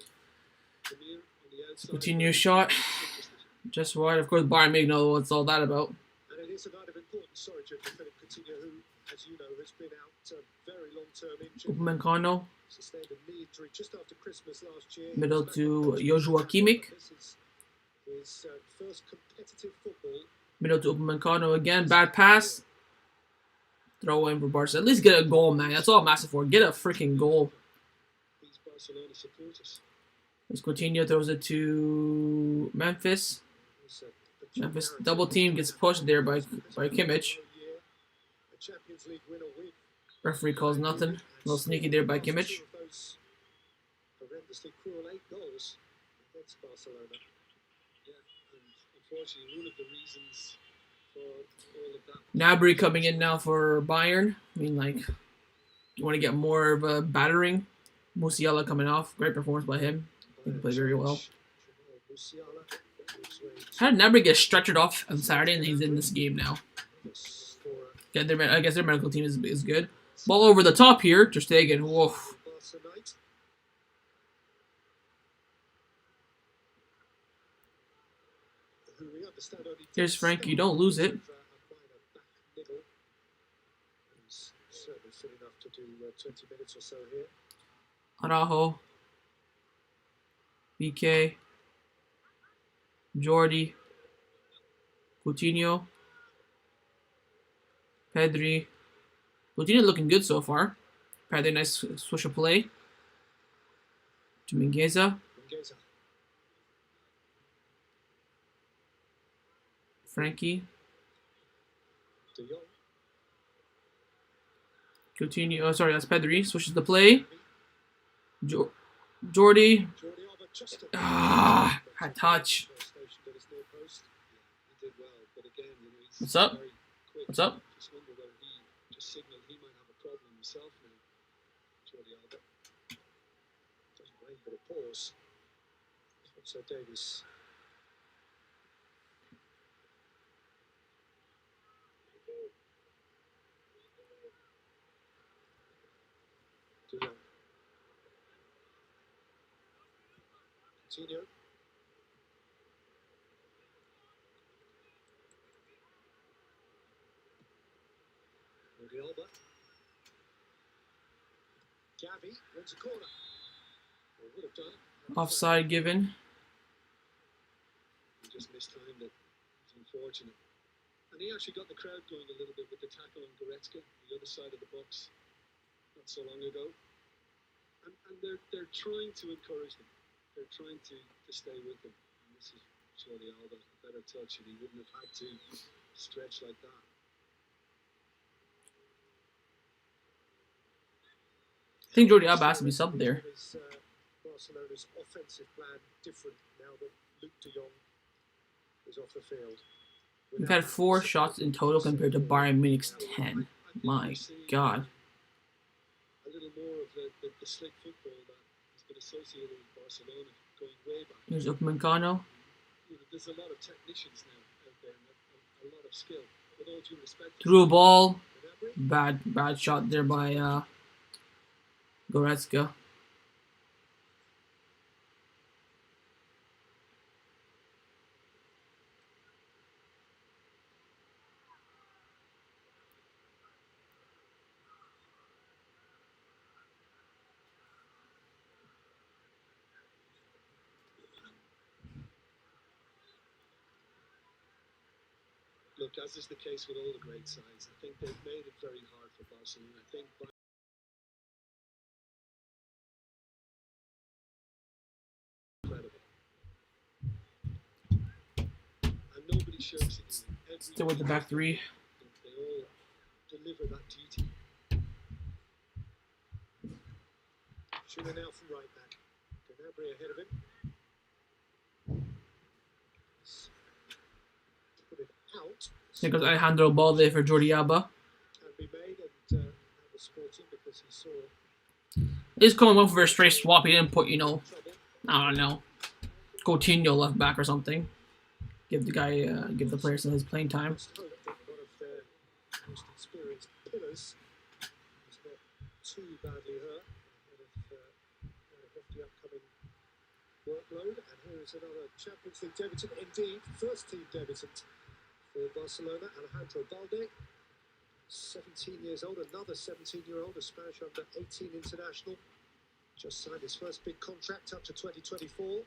B: Demir on the outside.
A: Coutinho shot. Just wide. Of course, Bayern Munich know what's all that about.
B: And it is a night of importance, sorry, Jim, for Philip Coutinho, who, as you know, has been out very long-term injury.
A: Upamecano.
B: Sustained a knee injury just after Christmas last year.
A: Middle to Joshua Kimmich.
B: This is his first competitive football.
A: Middle to Upamecano again. Bad pass. Throw in for Barca. At least get a goal, man. That's all I'm asking for. Get a freaking goal.
B: These Barcelona supporters.
A: As Coutinho throws it to Memphis.
B: It's a
A: Memphis
B: narrative.
A: double team gets pushed there by Kimmich.
B: A Champions League winner with
A: Referee calls nothing. A little sneaky there by Kimmich.
B: two of those horrendously cruel 8 goals against Barcelona.
D: Yeah, and unfortunately, one of the reasons for all of that.
A: Gnabry coming in now for Bayern. I mean, like, you want to get more of a battering. Musiala coming off. Great performance by him. I think he played very well. How did Gnabry get stretchered off on Saturday and he's in this game now? Yeah, I guess their medical team is good. Ball over the top here. Ter Stegen. Whoa.
B: who we understand only
A: Here's
B: did
A: Frankie,
B: start
A: don't lose
B: with
A: it.
B: a minor back niggle. He's certainly fit enough to do 20 minutes or so here.
A: Araujo, BK, Jordi, Coutinho, Pedri. Coutinho looking good so far. Pedri, nice switch of play. To Mingueza,
B: Mingueza.
A: Frankie,
B: De Jong.
A: Coutinho. Oh, sorry, that's Pedri. Switches the play. Jordi.
B: Jordi Alba just at the
A: Had touch.
B: station at his near post.
D: He did well, but again, you know, he's
A: What's up?
D: very quick.
A: What's up?
D: Just wonder whether he just signaled he might have a problem himself now. Jordi Alba.
B: Doesn't rain, but it pours. So Davies. De Jong. Coutinho. Jordi Alba. Gavi wins a corner. Or would have done.
A: Offside given.
D: He just mistimed it. It's unfortunate. And he actually got the crowd going a little bit with the tackle on Goretzka, the other side of the box, not so long ago. And they're trying to encourage them. They're trying to stay with them. And this is Jordi Alba, a better touch, and he wouldn't have had to stretch like that.
A: I think Jordi Alba has to be subbed there.
B: Is Barcelona's offensive plan different now that Luke De Jong is off the field?
A: We've had 4 shots in total compared to Bayern Munich's 10. My God.
D: A little more of the slick football that has been associated with Barcelona going way back.
A: Here's Upamecano.
D: You know, there's a lot of technicians now out there and a lot of skill. With all due respect,
A: Threw a ball. Bad shot there by Goretzka.
D: look, as is the case with all the great sides, I think they've made it very hard for Barcelona. I think incredible. And nobody shirks it.
A: Still with the back 3.
D: They all deliver that duty.
B: Shooting now from right back. Gnabry ahead of him. Put it out.
A: There goes Alejandro ball there for Jordi Alba.
B: Can be made, and that was sporting because he saw
A: He's coming up for a straight swap. He didn't put, you know,
B: trouble.
A: I don't know, Coutinho left back or something. Give the guy, give the player some of his playing time.
B: Just hope that one of their most experienced pillars is not too badly hurt ahead of the upcoming workload. And here is another Champions League debutant, indeed, first team debutant for Barcelona, Alejandro Balde. 17 years old, another 17-year-old, a Spanish under-18 international. Just signed his first big contract up to 2024.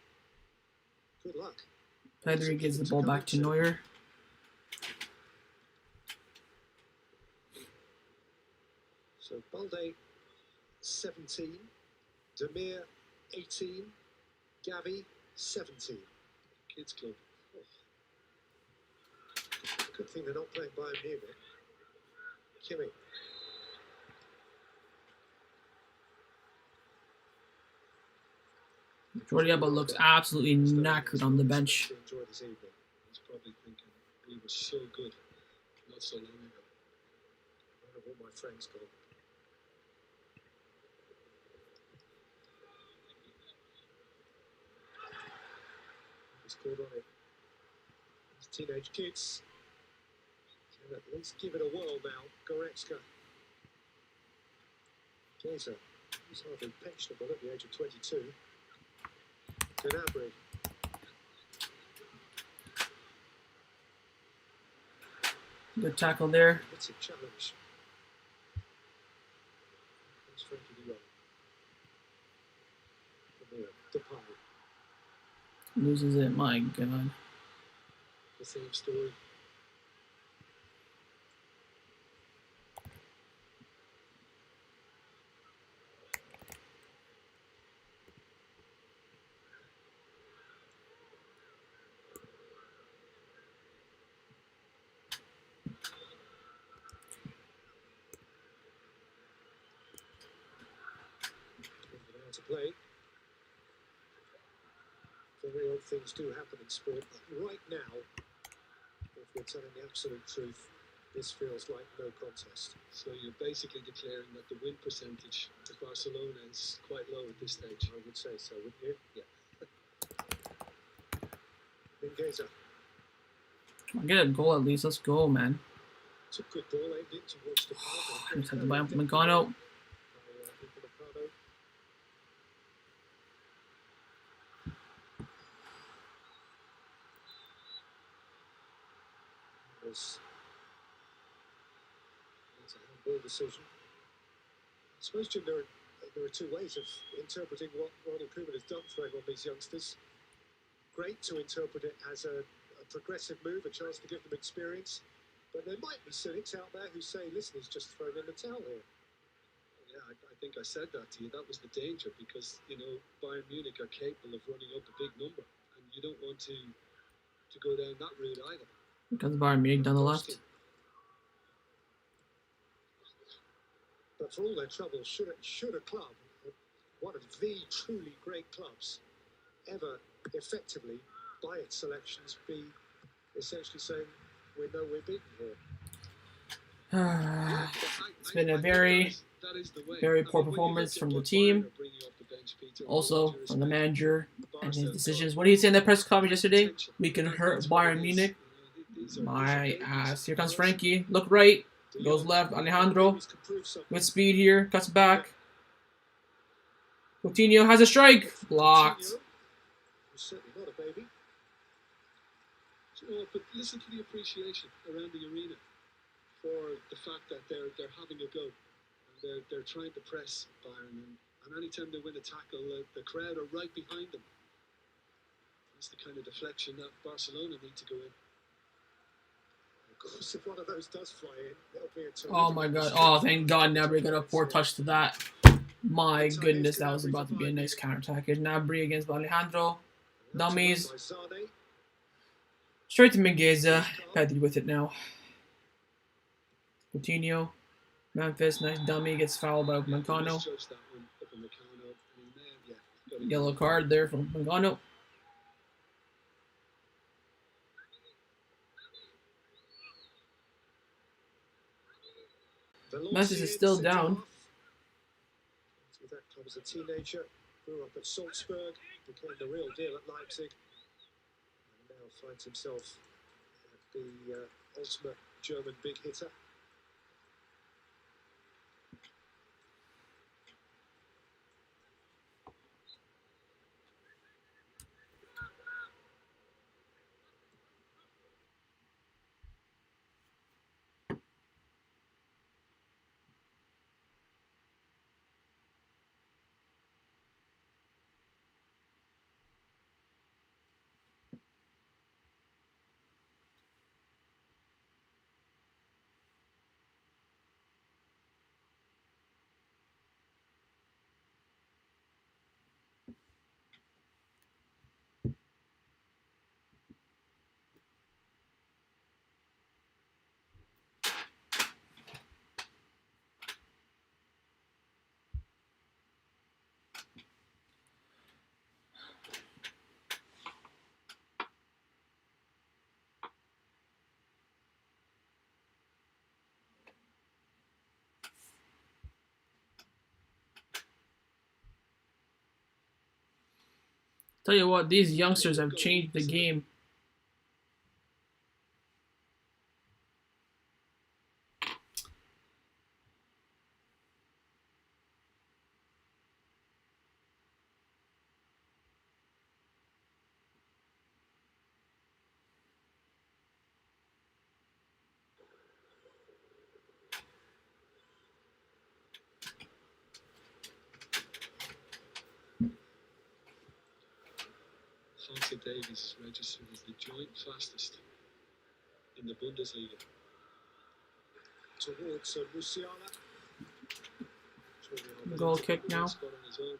B: Good luck.
A: Pedri gives the ball back to Neuer.
B: So Balde, 17. Demir, 18. Gavi, 17.
D: Kids club.
B: Good thing they're not playing Bayern Munich. Kimi.
A: Jordi Alba looks absolutely knackered on the bench.
B: Enjoyed his evening.
D: He's probably thinking he was so good not so long ago.
B: Where have all my friends gone? He's caught on it. His teenage kids can at least give it a whirl now. Goretzka. Glazer. He's hardly pensionable at the age of 22. Gnabry.
A: Good tackle there.
B: It's a challenge. That's Frankie de Jong. Depay.
A: Loses it. My God.
D: The same story.
B: To play. Very odd things do happen in sport, but right now, if we're telling the absolute truth, this feels like no contest.
D: So you're basically declaring that the win percentage of Barcelona is quite low at this stage.
B: I would say so, wouldn't you?
D: Yeah.
B: Mingueza.
A: Get a goal at least. Let's go, man.
B: It's a good ball aimed in towards the path.
A: Just had to buy Magano.
B: It's a handball decision. I suppose, Jim, there are two ways of interpreting what Ronald Koeman has done for everyone, these youngsters. Great to interpret it as a progressive move, a chance to give them experience. But there might be cynics out there who say, listen, he's just thrown in the towel here.
D: Yeah, I think I said that to you. That was the danger because, Bayern Munich are capable of running up a big number. And you don't want to go down that route either.
A: Because Bayern Munich down the left.
B: But for all their troubles, should a club, one of the truly great clubs, ever effectively, by its selections, be essentially saying, we know we're beaten here?
A: It's been a very poor performance from the team. Also from the manager and his decisions. What did he say in the press conference yesterday? We can hurt Bayern Munich. My ass. Here comes Frankie. Look right. Goes left. Alejandro. With speed here. Cuts back. Coutinho has a strike. Blocked.
B: Certainly not a baby.
D: But listen to the appreciation around the arena for the fact that they're having a go. And they're trying to press Bayern. And anytime they win a tackle, the crowd are right behind them. That's the kind of deflection that Barcelona need to go in.
B: Of course, if one of those does fly in, that'll be a terrific.
A: Oh my god. Oh, thank god Gnabry got a poor touch to that. My goodness, that was about to be a nice counter-attack. Here's Gnabry against Alejandro. Dummies. Straight to Mingueza. Petty with it now. Coutinho. Memphis, nice dummy. Gets fouled by Magano. Yellow card there from Magano. Memphis is still down.
B: That club as a teenager, grew up at Salzburg, became the real deal at Leipzig, and now finds himself at the ultimate German big hitter.
A: Tell you what, these youngsters have changed the game.
D: League is registered as the joint fastest in the Bundesliga.
B: Towards Musiala.
A: Goal kick now.
D: Scored on his own.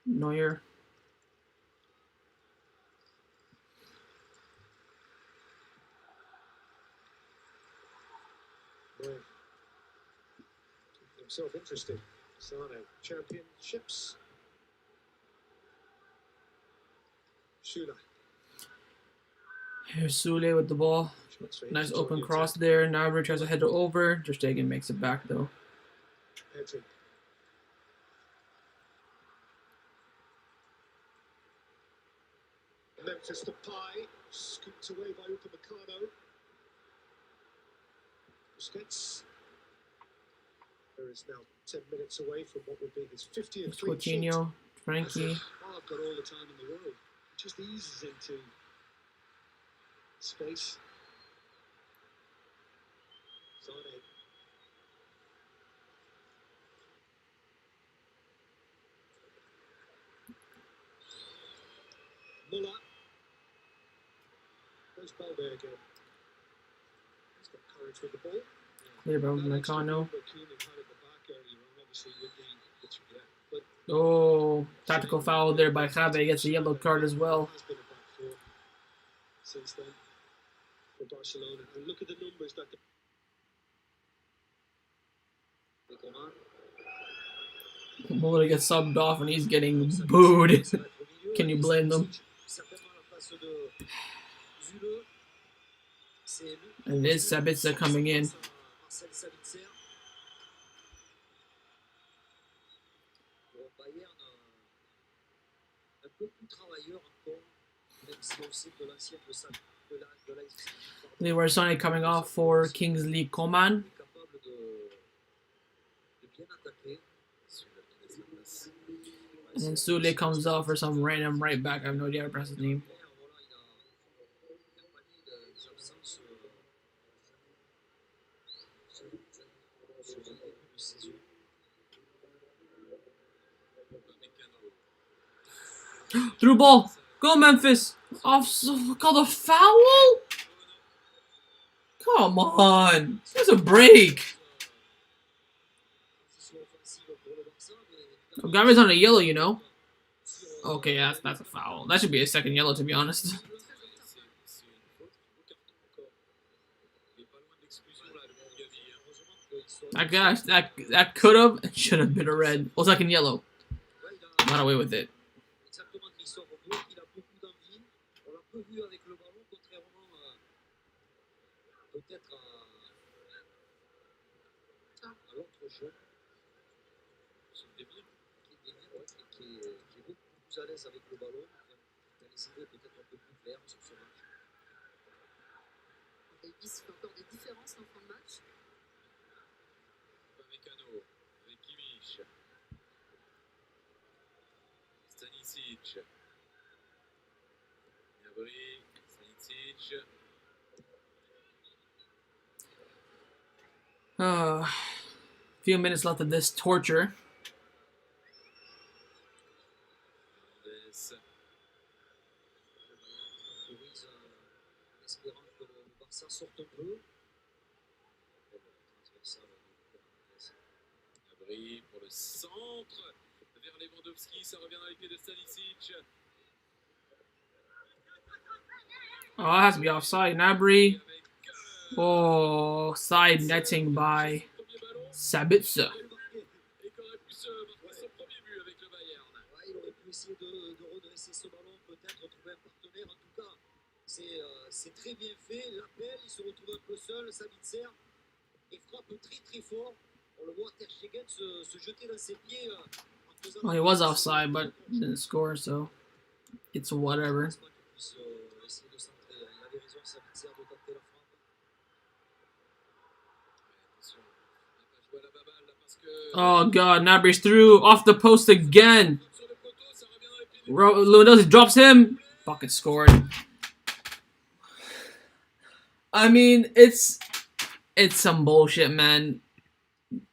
A: Neuer.
B: Well, keeping himself interested. Sane, championships. Schüller.
A: Here's Sule with the ball. Nice open cross there. Gnabry tries to head it over. Ter Stegen makes it back though.
B: Pedri. Memphis Depay, scooped away by Upamecano. Busquets. There is now 10 minutes away from what will be his 50th free sheet.
A: Coutinho, Frankie.
D: Oh, I've got all the time in the world. It just eases into space.
B: Sane. Muller. There's Balde again. He's got courage with the ball.
A: Clear by Upamecano.
D: Keeling had at the back earlier on, obviously with the but
A: Oh, tactical foul there by Javi. Gets a yellow card as well.
D: has been a back four since then for Barcelona. And look at the numbers that
A: Muller gets subbed off and he's getting booed. Can you blame them? And there's Sabitzer coming in. Leroy Sané coming off for Kingsley Coman. And then Sule comes off for some random right back. I have no idea how to pronounce his name. Through ball. Go Memphis. Called a foul? Come on. There's a break. Oh, Gabri's on a yellow, you know. Okay, that's a foul. That should be a second yellow, to be honest. That could have and should have been a red. Well, second yellow. Not away with it.
C: Davis fait encore des différences en fin de match.
E: Upamecano avec Kimmich. Stanisic. Gnabry, Stanisic.
A: Few minutes left of this torture.
E: Hernandez.
B: Espérant que le Barça sorte un peu.
E: Gnabry pour le centre. Vers Lewandowski, ça revient dans les pieds de Stanisic.
A: Oh, that has to be offside. Gnabry. Oh, side netting by Sabitzer.
E: Et qu'aurait pu se marquer son premier but avec le Bayern.
B: Ouais, il aurait pu essayer de redresser ce ballon, peut-être trouver un partenaire. En tout cas, c'est très bien fait. L'appel, il se retrouve un peu seul. Sabitzer et frappe très très fort. On le voit Ter Stegen se jeter dans ses pieds. En faisant
A: Well, he was offside, but didn't score, so it's whatever.
B: Je pense qu'il puisse essayer de centrer. Il avait raison, Sabitzer, de tenter la frappe.
E: Attention, on va pas jouer à la baballe là parce que.
A: Oh god, Gnabry's through off the post again.
E: Sur le poteau, ça revient dans les pieds du.
A: Lewandowski drops him. Fucking scored. I mean, it's some bullshit, man.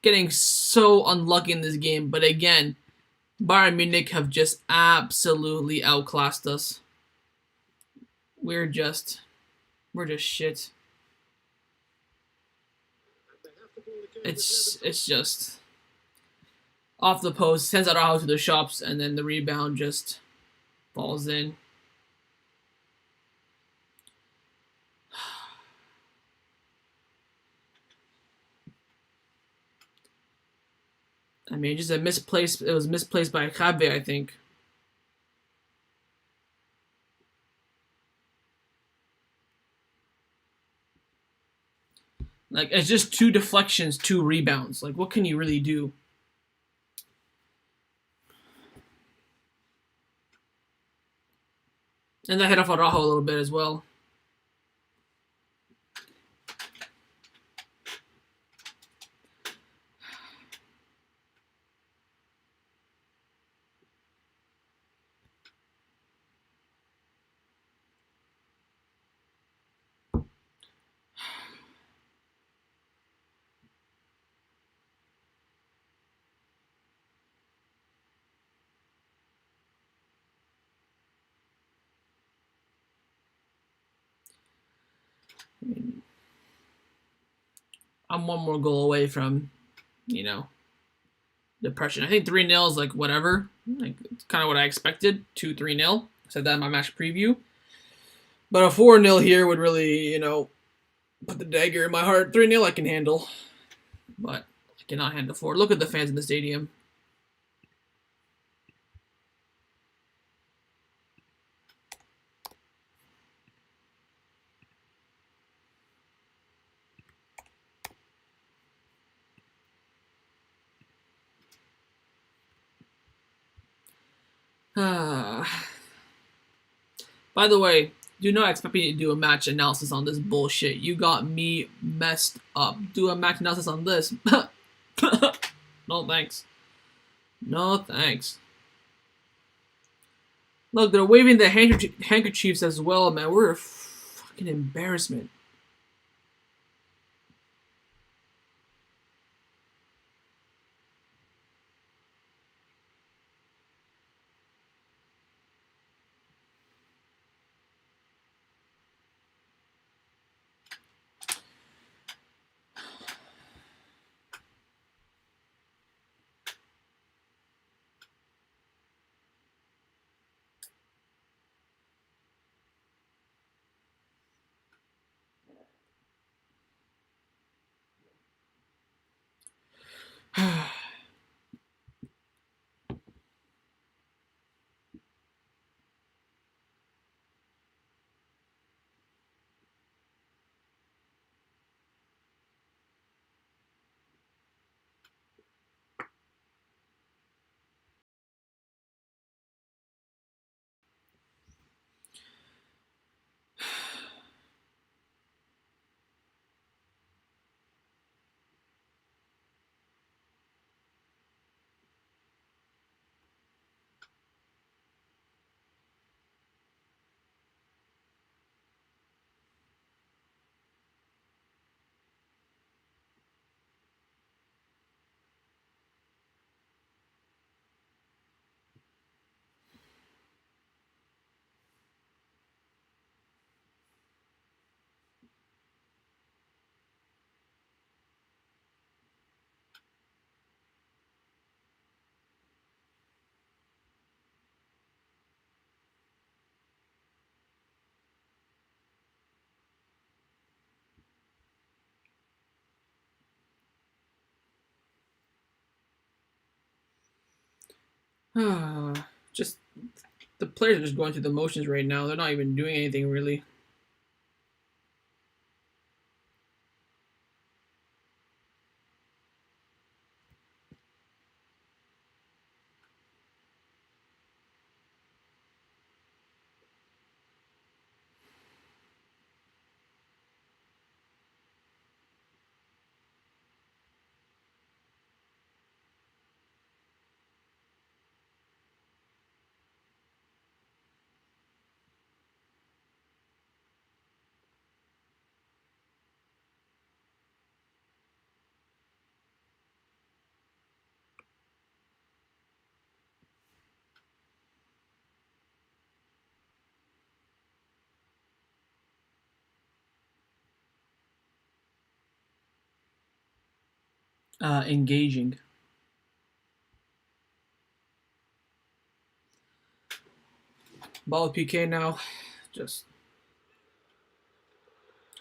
A: Getting so unlucky in this game, but again, Bayern Munich have just absolutely outclassed us. We're just shit.
B: And they have the ball again with
A: It's just off the post, sends it out to the shops, and then the rebound just falls in. I mean, just a misplaced. It was misplaced by Kabe, I think. Like, it's just 2 deflections, 2 rebounds. Like, what can you really do? And that hit off Araujo a little bit as well. I mean, I'm 1 more goal away from, depression. I think 3-0 is like whatever. Like, it's kind of what I expected. 2-3-0. I said that in my match preview. But a 4-0 here would really, put the dagger in my heart. 3-0 I can handle. But I cannot handle 4. Look at the fans in the stadium. By the way, do not expect me to do a match analysis on this bullshit. You got me messed up. Do a match analysis on this. No thanks. No thanks. Look, they're waving the handkerchiefs as well, man. We're a fucking embarrassment. Just the players are just going through the motions right now. They're not even doing anything really. engaging. Ball with PK now. Just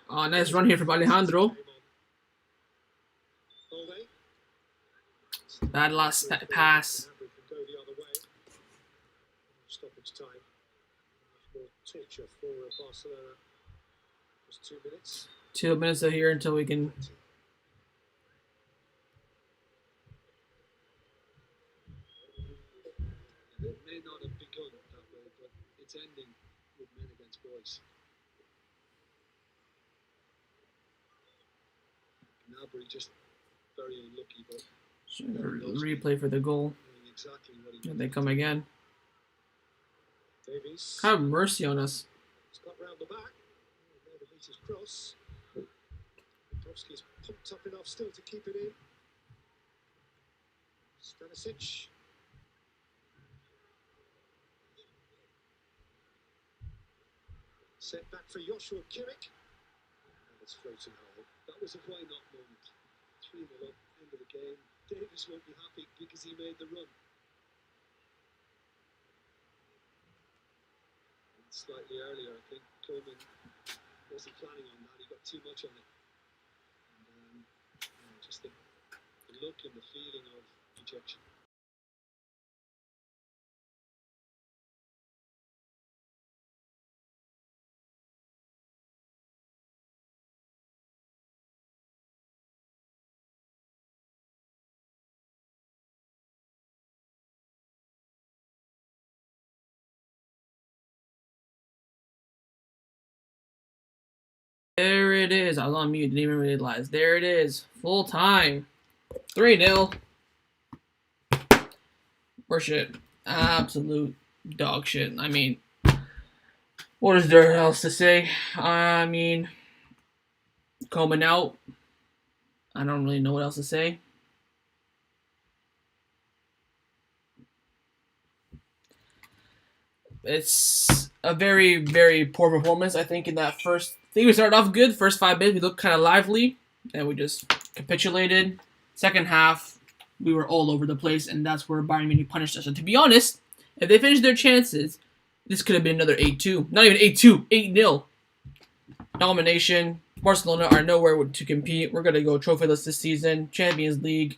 A: nice run here from Alejandro. Bad last pass.
B: Stoppage time. More torture for Barcelona. Just 2 minutes.
A: 2 minutes here until we can.
D: It may not have begun that way, but it's ending with men against boys. Gnabry just very unlucky, but
A: Replay for the goal.
D: knowing exactly what he
A: And they come again.
B: Davies.
A: Have mercy on us.
B: It's got round the back. There the meter's cross. Dobski's pumped up enough still to keep it in. Stanisic. Set back for Joshua Kimmich. And it's floating high.
D: That was a why not moment. 3-0 up, end of the game. Davies won't be happy because he made the run. And slightly earlier, I think Coleman wasn't planning on that. He got too much on it. And just the look and the feeling of rejection.
A: There it is. I was on mute. Didn't even realize. There it is. Full time. 3-0. Or shit. Absolute dog shit. I mean, what is there else to say? I mean, Coleman out. I don't really know what else to say. It's a very, very poor performance, I think, in that first. I think we started off good. First 5 minutes, we looked kind of lively, and we just capitulated. Second half, we were all over the place, and that's where Bayern Munich punished us. And to be honest, if they finished their chances, this could have been another 8-2. Not even 8-2, 8-0. Domination. Barcelona are nowhere to compete. We're going to go trophyless this season. Champions League.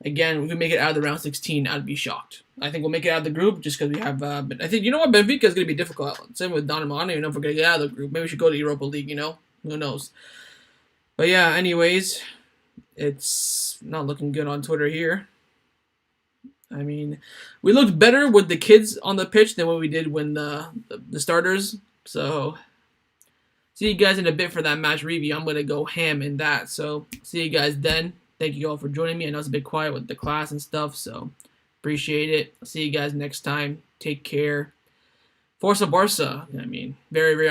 A: Again, if we make it out of the round 16, I'd be shocked. I think we'll make it out of the group just because we have. But I think, you know what, Benfica is going to be difficult. Same with Dynamo. I don't even know if we're going to get out of the group. Maybe we should go to Europa League, you know? Who knows? But yeah, anyways, it's not looking good on Twitter here. I mean, we looked better with the kids on the pitch than what we did when the starters. So, see you guys in a bit for that match review. I'm going to go ham in that. So, see you guys then. Thank you all for joining me. I know it's a bit quiet with the class and stuff, so appreciate it. I'll see you guys next time. Take care. Forza Barca. I mean, very, very